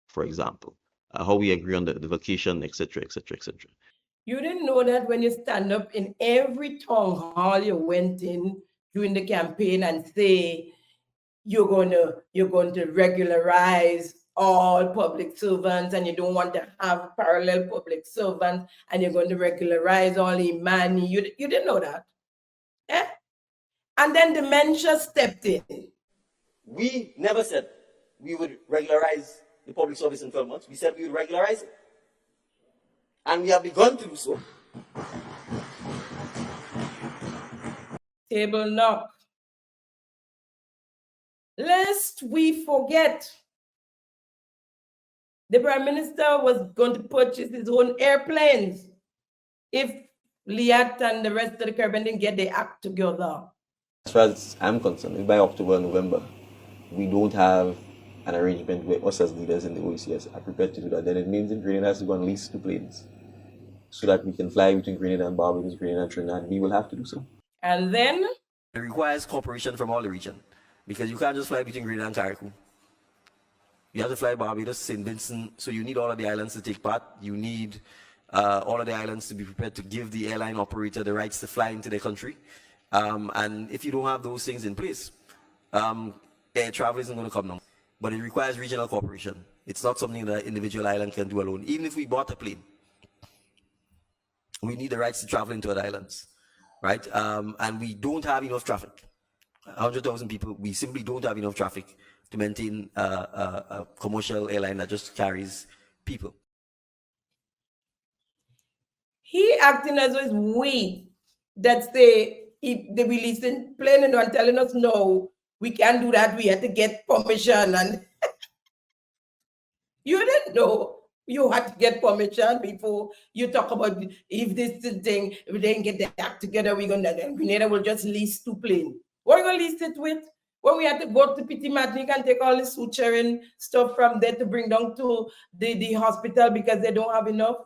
for example. How we agree on the vacation, etc., etc., etc. You didn't know that when you stand up in every town hall you went in during the campaign and say you're going to regularize all public servants and you don't want to have parallel public servants and you're going to regularize all Imani. You didn't know that. Eh? And then dementia stepped in. We never said we would regularize the public service in 12 months. We said we would regularize it. And we have begun to do so. Table knock. Lest we forget, the Prime Minister was going to purchase his own airplanes if Liat and the rest of the Caribbean didn't get their act together. As far as I'm concerned, by October, November, we don't have an arrangement where us as leaders in the OECS are prepared to do that, then it means that Grenada has to go and lease 2 planes so that we can fly between Grenada and Barbados, Grenada and Trinidad. We will have to do so. And then? It requires cooperation from all the region because you can't just fly between Grenada and Carriacou. You have to fly Barbados, St. Vincent, so you need all of the islands to take part. You need all of the islands to be prepared to give the airline operator the rights to fly into their country. And if you don't have those things in place, air travel isn't going to come down. But it requires regional cooperation. It's not something that an individual island can do alone. Even if we bought a plane, we need the rights to travel into other islands, right? And we don't have enough traffic. 100,000 people, we simply don't have enough traffic to maintain a commercial airline that just carries people. He acting as though it's we that say if they releasing plane and telling us no, we can't do that. We had to get permission, and you didn't know you had to get permission before you talk about if this thing, if they didn't get the act together, we're gonna Grenada will just lease 2 planes. What are we gonna lease it with? When we had to go to Petit Martinique and take all the suturing stuff from there to bring down to the hospital because they don't have enough.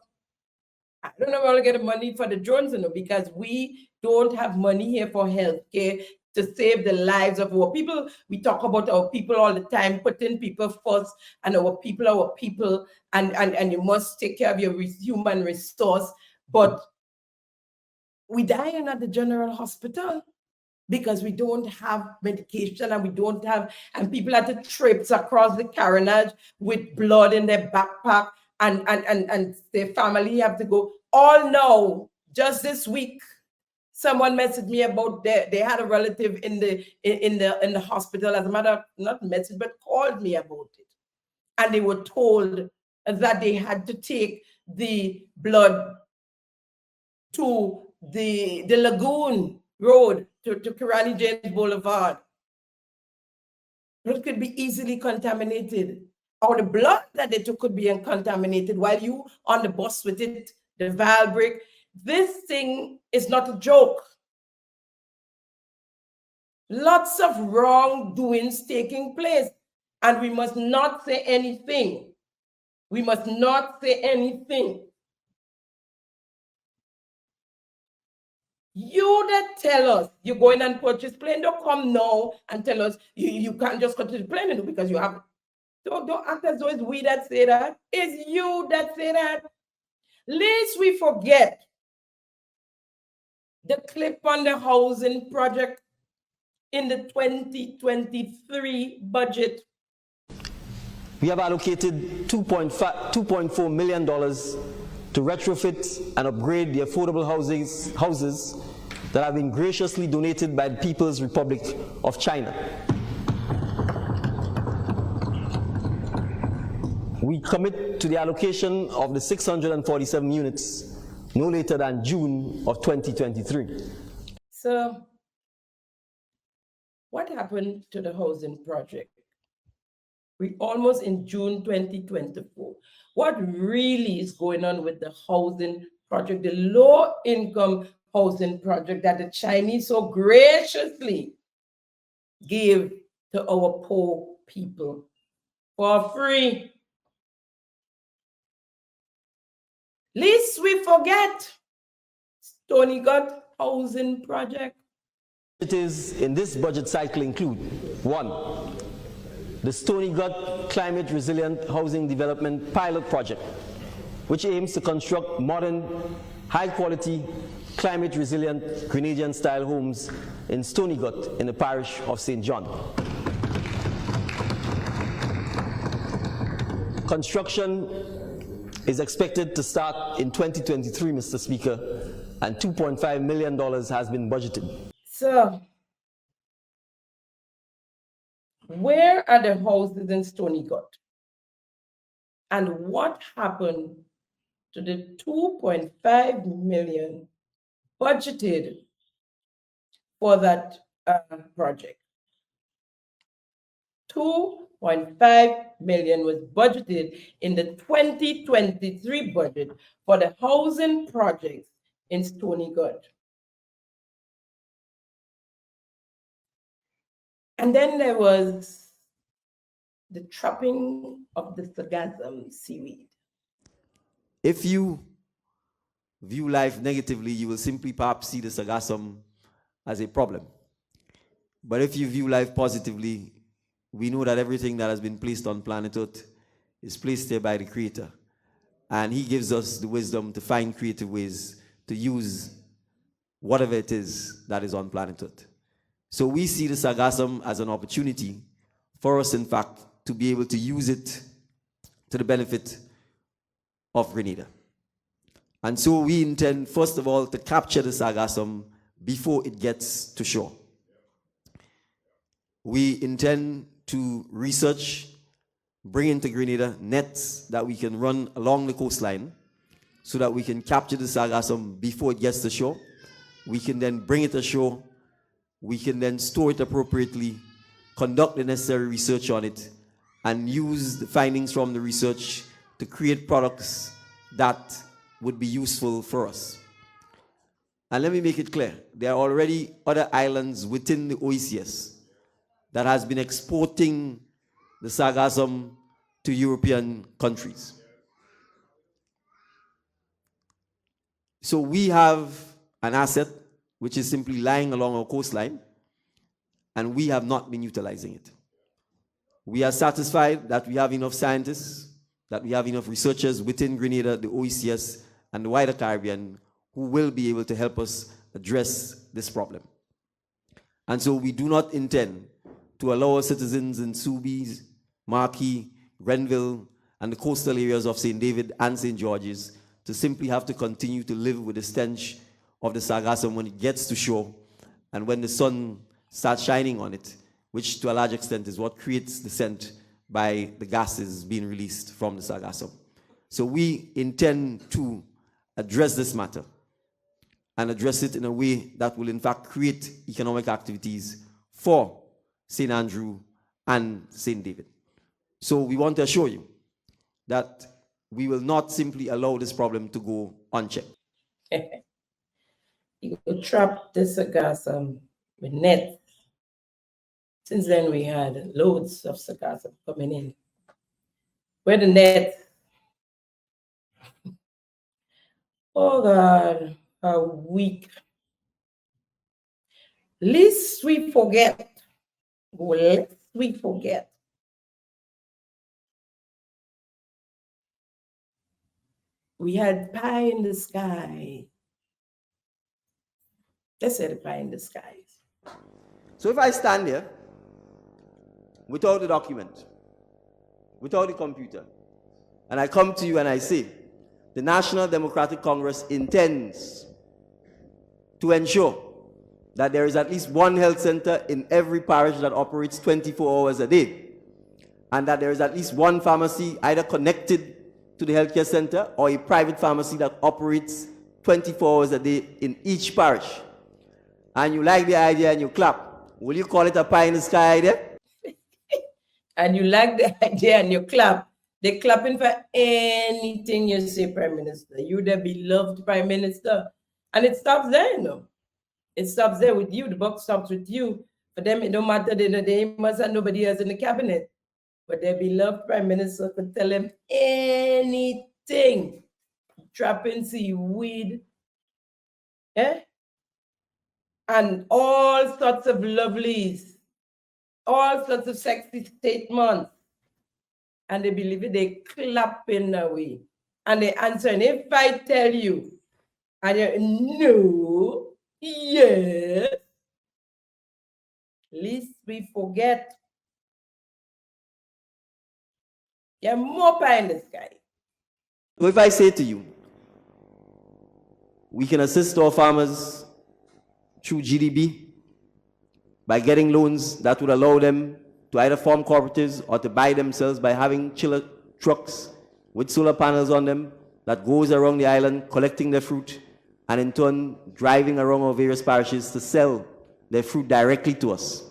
I don't know where to get the money for the drones, because we don't have money here for healthcare to save the lives of our people. We talk about our people all the time, putting people first, and our people, and you must take care of your human resource. But we die at the general hospital because we don't have medication and we don't have, and people had to trips across the carnage with blood in their backpack, and their family have to go. All now, just this week, someone messaged me about they had a relative in the hospital, as a matter of, not message, but called me about it. And they were told that they had to take the blood to the Lagoon Road, to Kirani James Boulevard. It could be easily contaminated. Or the blood that they took could be contaminated while you on the bus with it, the valve break. This thing is not a joke. Lots of wrongdoings taking place, and we must not say anything. We must not say anything. You that tell us you're going and purchase plane, don't come now and tell us you can't just go to the plane because you have. Don't act as though it's we that say that. It's you that say that. Lest we forget the clip on the housing project in the 2023 budget. We have allocated $2.4 million to retrofit and upgrade the affordable houses that have been graciously donated by the People's Republic of China. We commit to the allocation of the 647 units no later than June of 2023. So, what happened to the housing project? We're almost in June 2024. What really is going on with the housing project, the low-income housing project that the Chinese so graciously gave to our poor people for free? Least we forget Stony Gut housing project. Initiatives in this budget cycle include: 1, the Stony Gut Climate Resilient Housing Development Pilot Project, which aims to construct modern, high-quality, climate-resilient Grenadian-style homes in Stony Gut in the parish of St. John. Construction is expected to start in 2023, Mr. Speaker, and $2.5 million has been budgeted. So, where are the houses in Stony Gut? And what happened to the 2.5 million budgeted for that project? 2.5 million was budgeted in the 2023 budget for the housing projects in Stony Gut. And then there was the trapping of the sargassum seaweed. If you view life negatively, you will simply perhaps see the sargassum as a problem. But if you view life positively, we know that everything that has been placed on planet Earth is placed there by the Creator. And He gives us the wisdom to find creative ways to use whatever it is that is on planet Earth. So we see the sargassum as an opportunity for us, in fact, to be able to use it to the benefit of Grenada. And so we intend, first of all, to capture the sargassum before it gets to shore. We intend to research, bring into Grenada nets that we can run along the coastline so that we can capture the sargassum before it gets to shore. We can then bring it ashore. We can then store it appropriately, conduct the necessary research on it, and use the findings from the research to create products that would be useful for us. And let me make it clear, there are already other islands within the OECS that has been exporting the sargassum to European countries. So we have an asset which is simply lying along our coastline, and we have not been utilizing it. We are satisfied that we have enough scientists, that we have enough researchers within Grenada, the OECS, and the wider Caribbean who will be able to help us address this problem. And so we do not intend to allow our citizens in Subies, Marquis, Grenville, and the coastal areas of St. David and St. George's to simply have to continue to live with the stench of the sargassum when it gets to shore and when the sun starts shining on it, which to a large extent is what creates the scent by the gases being released from the sargassum. So we intend to address this matter and address it in a way that will in fact create economic activities for St. Andrew and St. David. So we want to assure you that we will not simply allow this problem to go unchecked. You could trap the sargassum with nets. Since then, we had loads of sargassum coming in. Where the net? Oh God, how weak. Lest we forget. Lest we forget. We had pie in the sky. Let's say the pie in the skies. So if I stand here without the document, without the computer, and I come to you and I say, the National Democratic Congress intends to ensure that there is at least one health center in every parish that operates 24 hours a day, and that there is at least one pharmacy either connected to the healthcare center or a private pharmacy that operates 24 hours a day in each parish. And you like the idea and you clap. Will you call it a pie in the sky idea? And you like the idea and you clap. They're clapping for anything you say, Prime Minister. You the beloved Prime Minister. And it stops there, you know. It stops there with you. The buck stops with you. For them, it don't matter. They must have nobody else in the cabinet. But their beloved Prime Minister could tell them anything. Trapping seaweed. Eh? And all sorts of lovelies. All sorts of sexy statements. And they believe it, they clapping away. And they answer. And if I tell you, and you no, yes, least we forget. You're more pie in the sky. So if I say to you, we can assist our farmers through GDB by getting loans that would allow them to either form cooperatives or to buy themselves by having chiller trucks with solar panels on them that goes around the island collecting their fruit and in turn driving around our various parishes to sell their fruit directly to us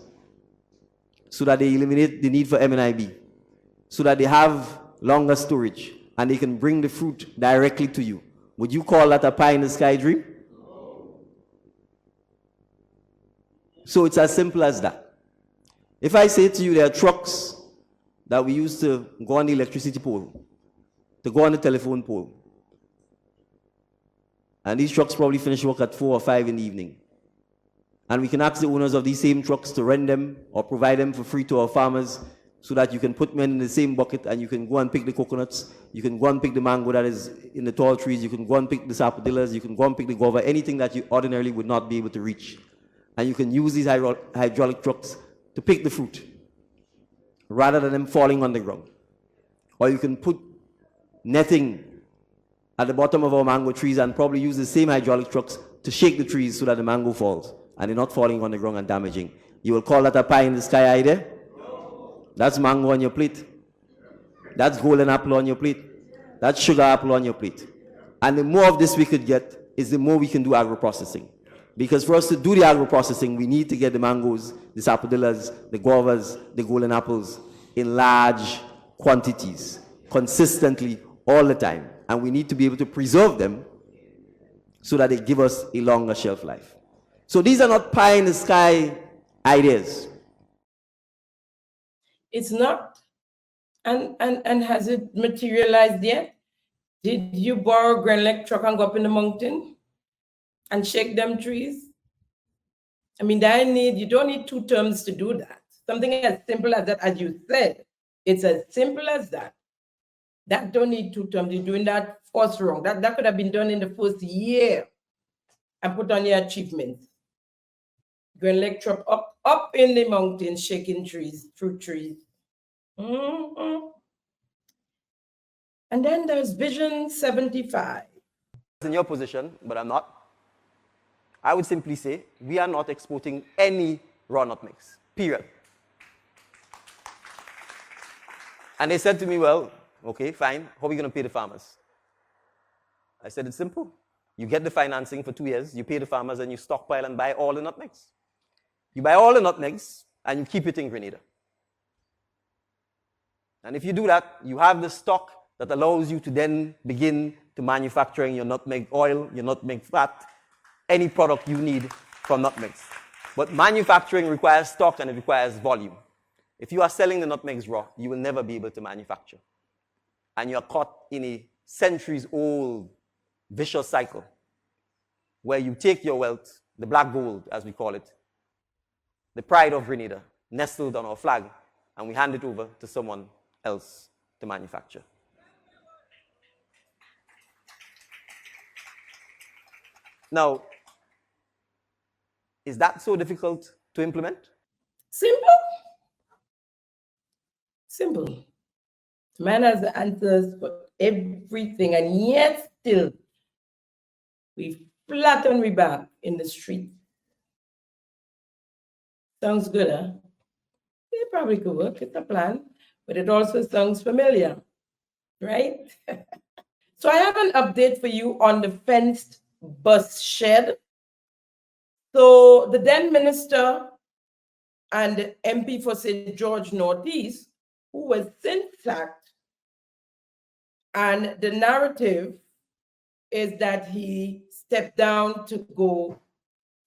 so that they eliminate the need for MNIB, so that they have longer storage and they can bring the fruit directly to you. Would you call that a pie in the sky dream? So it's as simple as that. If I say to you there are trucks that we use to go on the electricity pole, to go on the telephone pole, and these trucks probably finish work at 4 or 5 in the evening, and we can ask the owners of these same trucks to rent them or provide them for free to our farmers so that you can put men in the same bucket and you can go and pick the coconuts, you can go and pick the mango that is in the tall trees, you can go and pick the sapodillas, you can go and pick the guava, anything that you ordinarily would not be able to reach. And you can use these hydraulic trucks to pick the fruit rather than them falling on the ground. Or you can put netting at the bottom of our mango trees and probably use the same hydraulic trucks to shake the trees so that the mango falls and they're not falling on the ground and damaging. You will call that a pie in the sky idea? That's mango on your plate. That's golden apple on your plate. That's sugar apple on your plate. And the more of this we could get is the more we can do agro-processing. Because for us to do the agro-processing, we need to get the mangoes, the sapodillas, the guavas, the golden apples in large quantities, consistently, all the time. And we need to be able to preserve them so that they give us a longer shelf life. So these are not pie in the sky ideas. It's not. And has it materialized yet? Did you borrow a Grenelec truck and go up in the mountain and shake them trees? I mean, you don't need 2 terms to do that. Something as simple as that, as you said, it's as simple as that. That don't need 2 terms. You're doing that first wrong. That could have been done in the first year and put on your achievements. Grenelec truck up in the mountains, shaking trees, fruit trees. And then there's Vision 75. In your position, but I'm not. I would simply say we are not exporting any raw nut mix, period. And they said to me, well, okay, fine, how are we going to pay the farmers? I said, it's simple. You get the financing for 2 years, you pay the farmers, and you stockpile and buy all the nut mix. You buy all the nut mix, and you keep it in Grenada. And if you do that, you have the stock that allows you to then begin to manufacturing your nutmeg oil, your nutmeg fat, any product you need from nutmegs. But manufacturing requires stock and it requires volume. If you are selling the nutmegs raw, you will never be able to manufacture. And you are caught in a centuries-old vicious cycle where you take your wealth, the black gold, as we call it, the pride of Grenada, nestled on our flag, and we hand it over to someone else to manufacture. Now, is that so difficult to implement? Simple. Simple. Man has the answers for everything, and yet still we flat on we back in the street. Sounds good, huh? It probably could work. It's a plan, but it also sounds familiar, right? So I have an update for you on the fenced bus shed. So the then minister and MP for St. George Northeast, who was since sacked, and the narrative is that he stepped down to go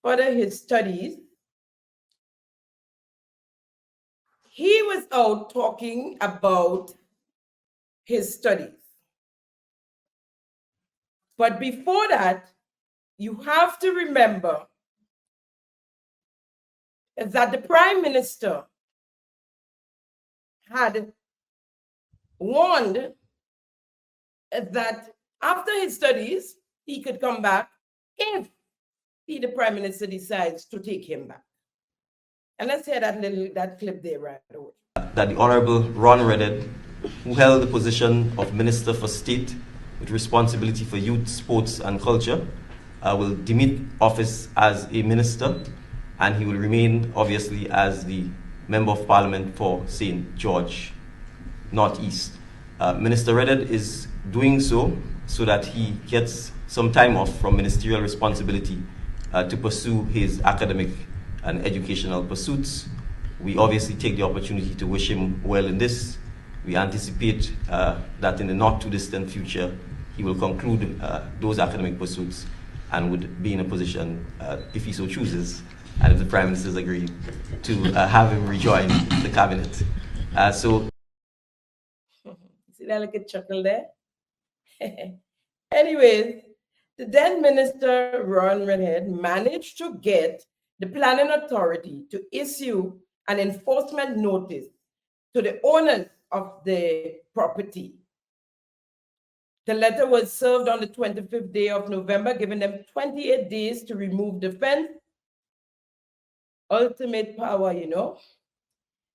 further his studies. He was out talking about his studies. But before that, you have to remember that the Prime Minister had warned that after his studies, he could come back if the Prime Minister decides to take him back. And let's hear that clip there right away. That the Honorable Ron Redded, who held the position of Minister for State with responsibility for youth, sports and culture, will demit office as a minister, and he will remain obviously as the Member of Parliament for St. George Northeast. Minister Redded is doing so that he gets some time off from ministerial responsibility to pursue his academic and educational pursuits. We obviously take the opportunity to wish him well in this. We anticipate that in the not too distant future, he will conclude those academic pursuits and would be in a position, if he so chooses, and if the Prime Minister's agreed, to have him rejoin the cabinet. So, see that little chuckle there? Anyways, the then Minister Ron Redhead managed to get the planning authority to issue an enforcement notice to the owners of the property. The letter was served on the 25th day of November, giving them 28 days to remove the fence. Ultimate power, you know.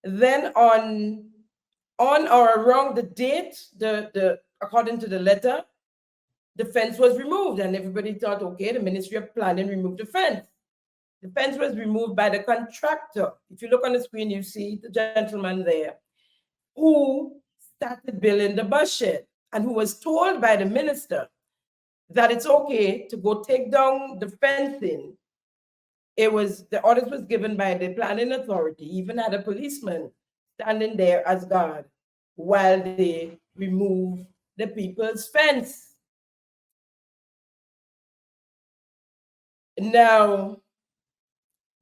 Then on or around the date, according to the letter, the fence was removed, and everybody thought, okay, the Ministry of Planning removed the fence. The fence was removed by the contractor. If you look on the screen, you see the gentleman there who started building the bus shed and who was told by the minister that it's okay to go take down the fencing. The orders was given by the planning authority, even had a policeman standing there as guard while they remove the people's fence. Now,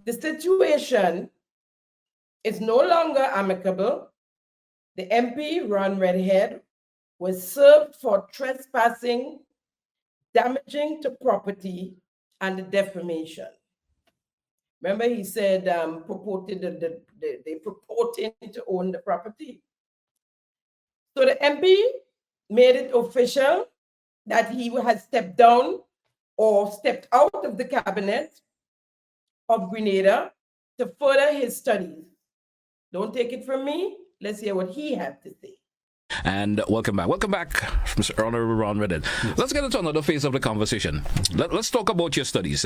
the situation is no longer amicable. The MP, Ron Redhead, was served for trespassing, damaging to property, and defamation. Remember, he said they purporting to own the property. So the MP made it official that he has stepped down or stepped out of the cabinet of Grenada to further his studies. Don't take it from me. Let's hear what he had to say. And welcome back, Mr. Honorable Ron Redded. Let's get into another phase of the conversation. Let's talk about your studies.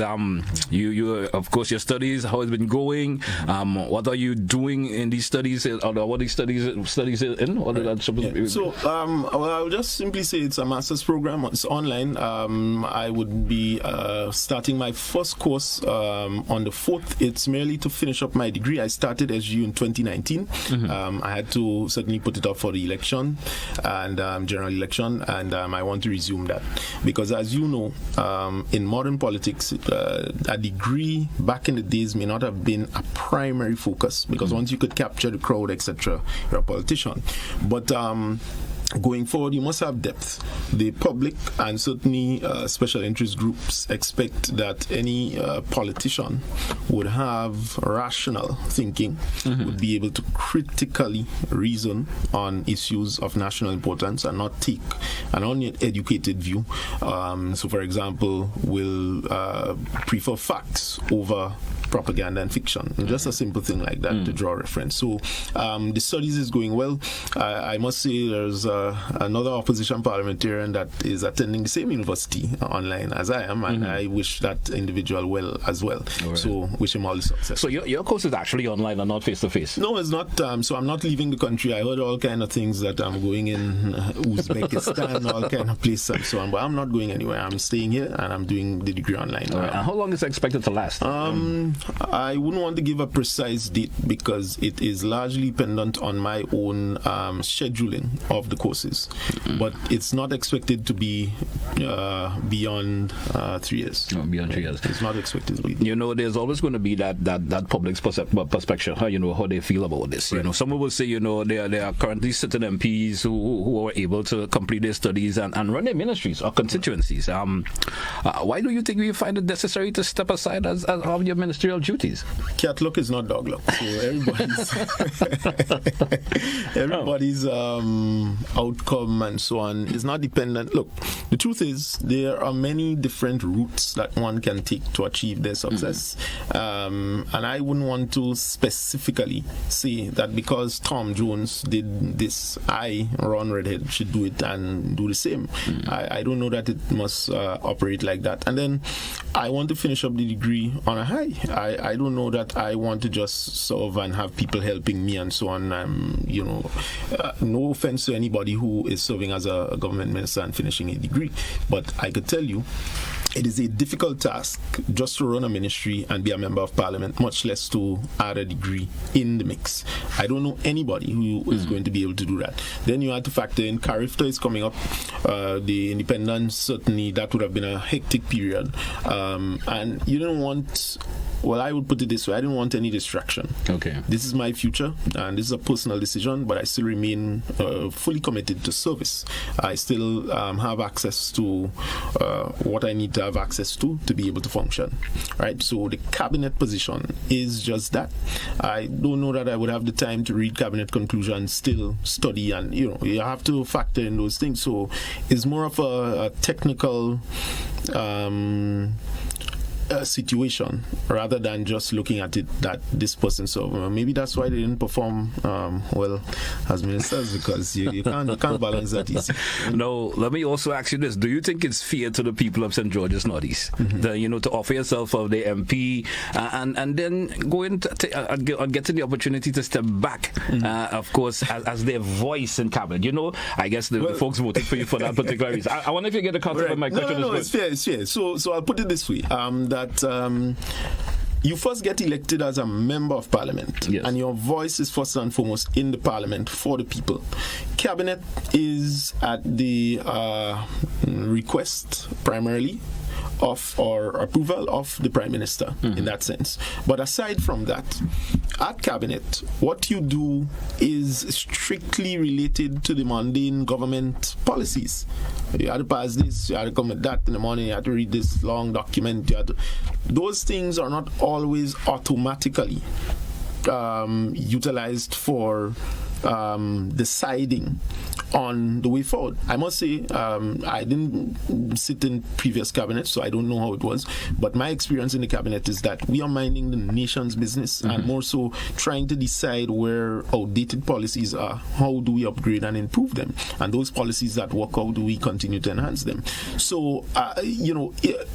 You of course, your studies, how it's been going. What are you doing in these studies? Or what are these studies in? What are that supposed to be? So, I'll just simply say it's a master's program. It's online. I would be starting my first course on the 4th. It's merely to finish up my degree. I started SGU in 2019. Mm-hmm. I had to certainly put it up for the election and general election, and I want to resume that because, as you know, in modern politics, a degree back in the days may not have been a primary focus because once you could capture the crowd, etc., you're a politician. But going forward, you must have depth. The public and certainly special interest groups expect that any politician would have rational thinking, would be able to critically reason on issues of national importance and not take an uneducated view. So, for example, will prefer facts over propaganda and fiction. Just a simple thing like that to draw reference. So the studies is going well. I must say there's another opposition parliamentarian that is attending the same university online as I am, and I wish that individual well as well. Right. So wish him all the success. So your course is actually online and not face-to-face? No, it's not. So I'm not leaving the country. I heard all kind of things that I'm going in Uzbekistan, all kind of places and so on, but I'm not going anywhere. I'm staying here and I'm doing the degree online. Right. And how long is it expected to last? I wouldn't want to give a precise date because it is largely dependent on my own scheduling of the courses, but it's not expected to be beyond 3 years. Oh, beyond 3 years. It's not expected to be. You know, there's always going to be that public's perspective, how they feel about this. Right. You know, someone will say, they are currently sitting MPs who are able to complete their studies and run their ministries or constituencies. Why do you think you find it necessary to step aside as of your ministerial duties? Cat luck is not dog luck. So everybody's outcome and so on is not dependent. Look, the truth is there are many different routes that one can take to achieve their success. And I wouldn't want to specifically say that because Tom Jones did this, I, Ron Redhead, should do it and do the same. I don't know that it must operate like that. And then I want to finish up the degree on a high. I don't know that I want to just serve and have people helping me and so on. No offense to anybody who is serving as a government minister and finishing a degree, but I could tell you it is a difficult task just to run a ministry and be a member of parliament, much less to add a degree in the mix. I don't know anybody who is going to be able to do that. Then you have to factor in Carifta is coming up, the independence, certainly that would have been a hectic period. And you don't want, well, I would put it this way, I didn't want any distraction. Okay. This is my future, and this is a personal decision, but I still remain fully committed to service. I still have access to what I need to have access to be able to function, right? So the cabinet position is just that. I don't know that I would have the time to read cabinet conclusions, still study, and you have to factor in those things. So it's more of a technical situation rather than just looking at it that this person, so maybe that's why they didn't perform well as ministers, because you can't balance that easy. No, let me also ask you this: do you think it's fair to the people of St. George's Northeast to offer yourself of the MP and then go into getting the opportunity to step back, of course, as their voice in cabinet? I guess the folks voted for you for that particular reason. I wonder if you get the concept of my question. No, it's fair. So I'll put it this way: you first get elected as a member of parliament, yes, and your voice is first and foremost in the parliament for the people. Cabinet is at the request primarily of or approval of the Prime Minister in that sense. But aside from that, at Cabinet, what you do is strictly related to the mundane government policies. You have to pass this, you have to come with that in the morning, you have to read this long document. Those things are not always automatically utilized for deciding on the way forward. I must say, I didn't sit in previous cabinets, so I don't know how it was, but my experience in the cabinet is that we are minding the nation's business and more so trying to decide where outdated policies are, how do we upgrade and improve them, and those policies that work, how do we continue to enhance them. So,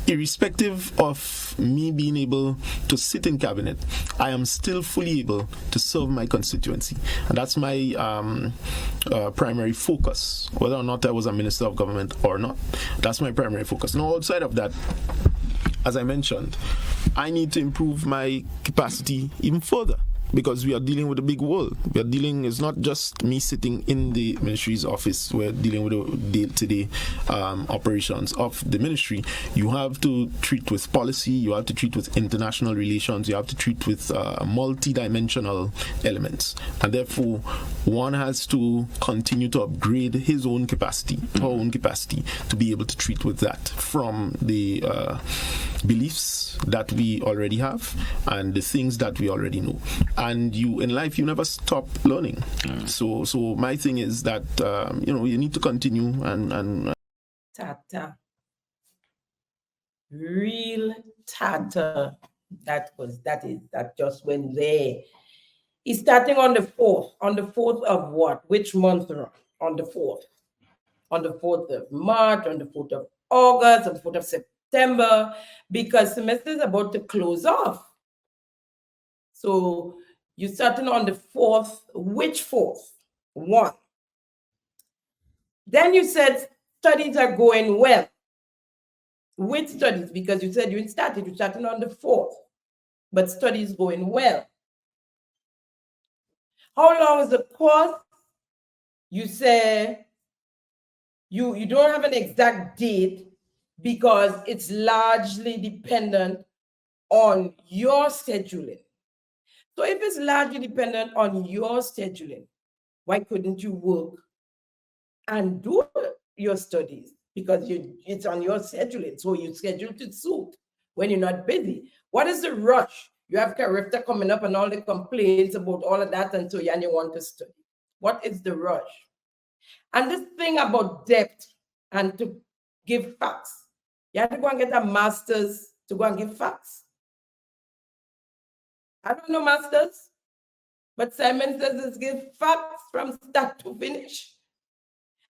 irrespective of me being able to sit in cabinet, I am still fully able to serve my constituency, and that's my primary focus, whether or not I was a minister of government or not. That's my primary focus. Now, outside of that, as I mentioned, I need to improve my capacity even further, because we are dealing with a big world. It's not just me sitting in the ministry's office. We're dealing with the day-to-day operations of the ministry. You have to treat with policy, you have to treat with international relations, you have to treat with multi-dimensional elements. And therefore, one has to continue to upgrade his own capacity, her own capacity, to be able to treat with that from the beliefs that we already have and the things that we already know. And in life, you never stop learning. So my thing is that you need to continue and Tata, real Tata. That just went there. He's starting on the 4th. On the 4th of what? Which month? On the 4th. On the 4th of March, on the 4th of August, on the 4th of September, because semester is about to close off. So you're starting on the 4th. Which 4th? 1. Then you said studies are going well. Which studies? Because you said you're starting on the 4th, but studies going well. How long is the course? You say you don't have an exact date because it's largely dependent on your scheduling. So if it's largely dependent on your scheduling, why couldn't you work and do your studies? Because it's on your scheduling, so you schedule to suit when you're not busy. What is the rush? You have Carifta coming up and all the complaints about all of that, and you want to study. What is the rush? And this thing about depth and to give facts. You have to go and get a master's to go and give facts. I don't know masters, but Simon says it's give facts from start to finish.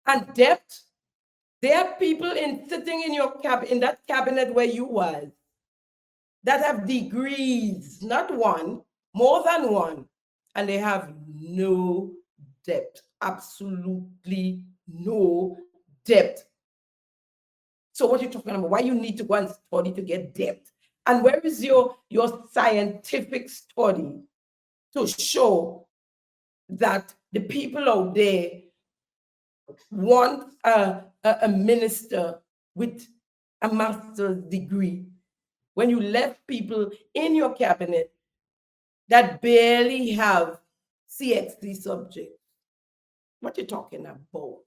And depth, there are people sitting in your in that cabinet where you was that have degrees, not one, more than one, and they have no depth, absolutely no depth. So what are you talking about? Why you need to go and study to get depth? And where is your scientific study to show that the people out there want a minister with a master's degree when you left people in your cabinet that barely have CXC subjects? What you talking about?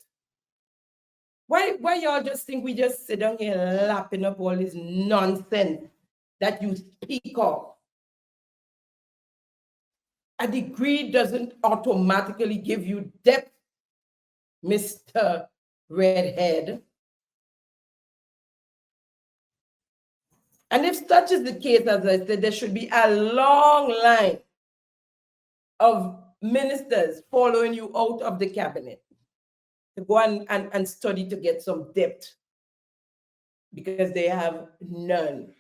Why y'all just think we just sit down here lapping up all this nonsense that you speak of? A degree doesn't automatically give you depth, Mr. Redhead. And if such is the case, as I said, there should be a long line of ministers following you out of the cabinet to go and study to get some depth, because they have none.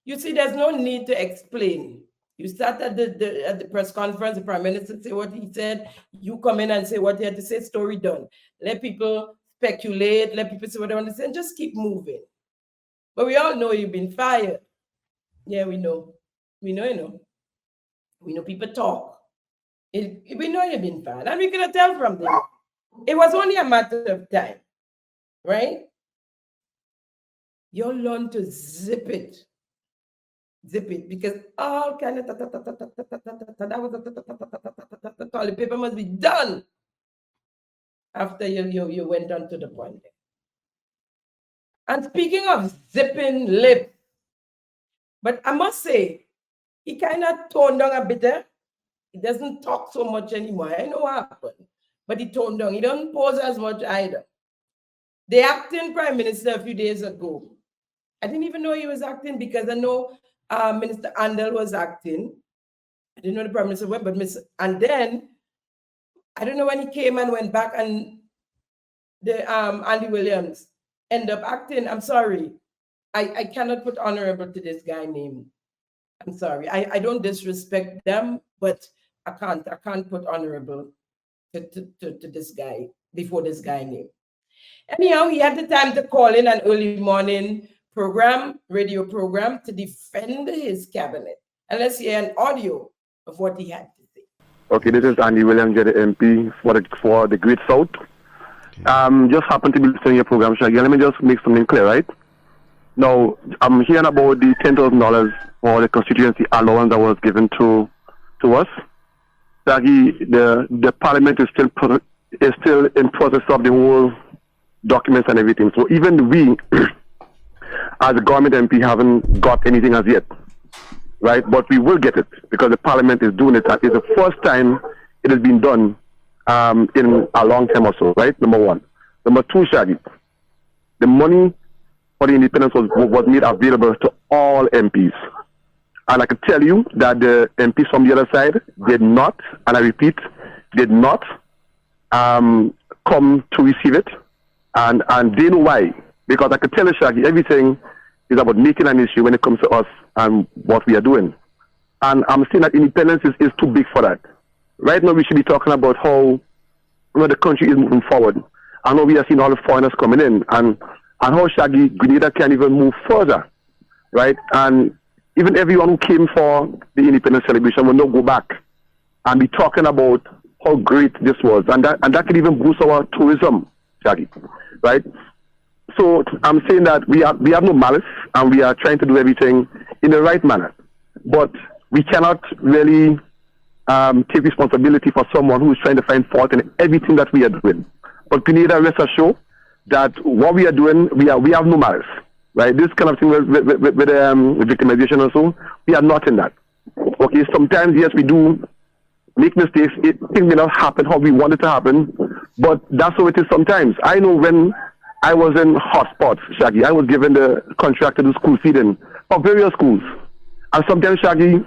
You see, there's no need to explain. You start at the press conference, the Prime Minister say what he said, you come in and say what he had to say, story done. Let people speculate, let people say what they want to say, and just keep moving. But we all know you've been fired. Yeah, we know. We know, you know. We know people talk. We know you've been fired. And we could tell from there. It was only a matter of time, right? You learn to zip it, because all kind of the paper must be done after you went on to the point. And speaking of zipping lips, but I must say, he kind of toned down a bit. He doesn't talk so much anymore. I know what happened, but he toned down. He don't pose as much either. The acting prime minister a few days ago, I didn't even know he was acting, because I know Minister Andel was acting. I didn't know the prime minister went, but and then I don't know when he came and went back, and the Andy Williams ended up acting. I'm sorry, I cannot put honorable to this guy name. I'm sorry. I don't disrespect them, but I can't put honorable to this guy before this guy name. Anyhow, he had the time to call in an early morning radio program to defend his cabinet. And let's hear an audio of what he had to say. Okay, this is Andy Williams, the MP for the Great South. Just happened to be listening to your program, Shaggy. Let me just make something clear, right? Now, I'm hearing about the $10,000 for the constituency allowance that was given to us. Shaggy, the Parliament is still in process of the whole documents and everything. So even we, as a government MP, haven't got anything as yet, right? But we will get it, because the Parliament is doing it. It's the first time it has been done in a long time or so, right? Number one. Number two, Shaggy, the money for the independence was made available to all MPs. And I can tell you that the MPs from the other side did not, and I repeat, did not come to receive it. And they know why. Because I can tell you, Shaggy, everything is about making an issue when it comes to us and what we are doing. And I'm saying that independence is too big for that. Right now, we should be talking about how the country is moving forward. I know we are seeing all the foreigners coming in, and how Shaggy, Grenada can even move further, right? And even everyone who came for the independence celebration will now go back and be talking about how great this was, and that can even boost our tourism, Shaggy, right? So I'm saying that we have no malice, and we are trying to do everything in the right manner, but we cannot really take responsibility for someone who is trying to find fault in everything that we are doing. But Grenada, rest assured that what we are doing, we have no malice, right? This kind of thing with victimization or so, we are not in that. Okay, sometimes, yes, we do make mistakes. Things may not happen how we want it to happen, but that's how it is sometimes. I know when I was in hotspots, Shaggy, I was given the contract to do school feeding for various schools. And sometimes, Shaggy,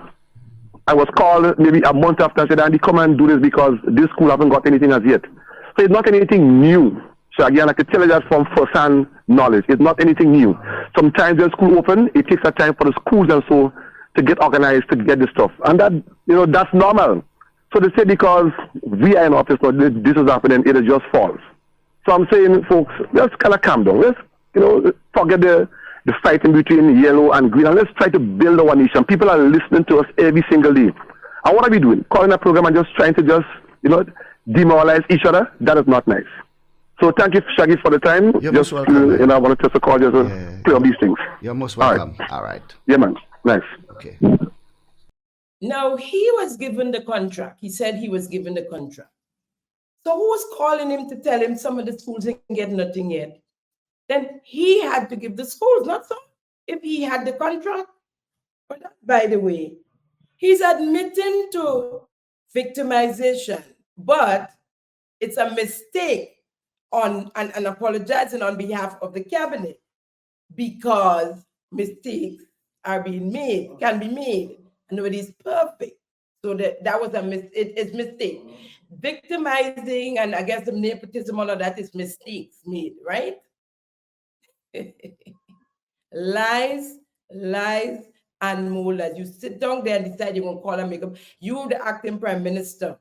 I was called maybe a month after and said, Andy, come and do this because this school haven't got anything as yet. So it's not anything new, Shaggy, and I can tell you that from first-hand knowledge. It's not anything new. Sometimes when school open, it takes a time for the schools and so to get organized, to get this stuff. And that, that's normal. So they say because we are in office now, this is happening, it is just false. So I'm saying, folks, let's kind of calm down. Let's, forget the fighting between yellow and green, and let's try to build our nation. People are listening to us every single day. And what are we doing? Calling a program and just trying to demoralize each other? That is not nice. So thank you, Shaggy, for the time. You're most welcome. I want to just call just to clear up these things. You're most welcome. All right. Yeah, man. Nice. Okay. Now, he was given the contract. He said he was given the contract. So who was calling him to tell him some of the schools didn't get nothing yet? Then he had to give the schools, not so. If he had the contract. But by the way, he's admitting to victimization, but it's a mistake and apologizing on behalf of the cabinet because mistakes are being made, can be made, and nobody's perfect. So that was it's mistake. Victimizing and I guess the nepotism, all of that is mistakes made, right? Lies, and more lies. You sit down there and decide you're going to call and make up. You, the acting prime minister,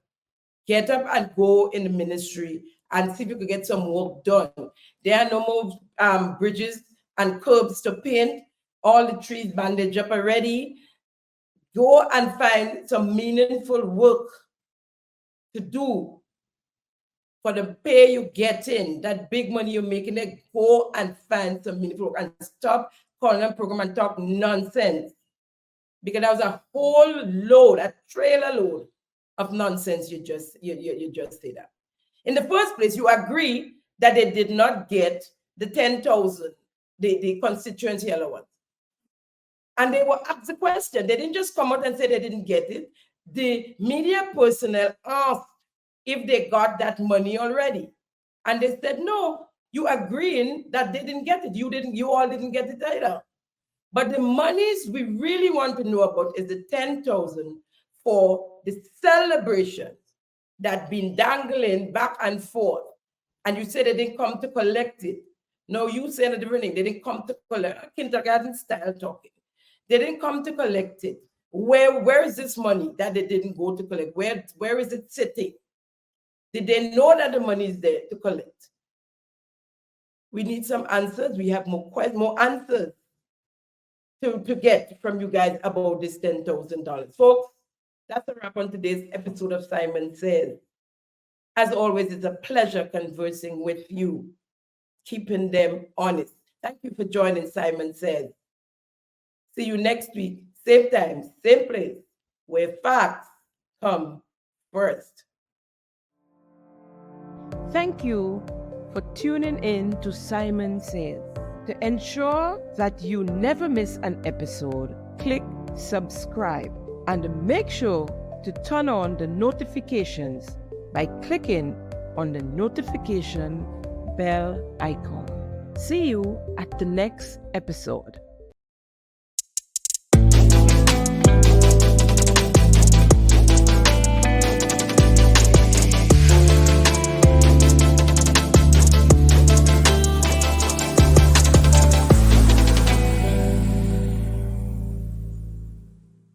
get up and go in the ministry and see if you could get some work done. There are no more bridges and curbs to paint. All the trees bandaged up already. Go and find some meaningful work to do for the pay you get in, that big money you're making, there, go and find some meaningful work and stop calling a program and talk nonsense. Because that was a whole load, a trailer load of nonsense you just said that. In the first place, you agree that they did not get the 10,000, the constituency allowance. And they were asked the question. They didn't just come out and say they didn't get it. The media personnel asked if they got that money already. And they said, no, you agreeing that they didn't get it. You all didn't get it either. But the monies we really want to know about is the 10,000 for the celebrations that been dangling back and forth. And you said they didn't come to collect it. No, you said a different thing. They didn't come to collect, kindergarten style talking. They didn't come to collect it. Where is this money that they didn't go to collect? Where is it sitting? Did they know that the money is there to collect? We need some answers. We have more answers to get from you guys about this $10,000. Folks, that's a wrap on today's episode of Simon Says. As always, it's a pleasure conversing with you, keeping them honest. Thank you for joining Simon Says. See you next week, same time, same place, where facts come first. Thank you for tuning in to Simon Says. To ensure that you never miss an episode, click subscribe and make sure to turn on the notifications by clicking on the notification bell icon. See you at the next episode.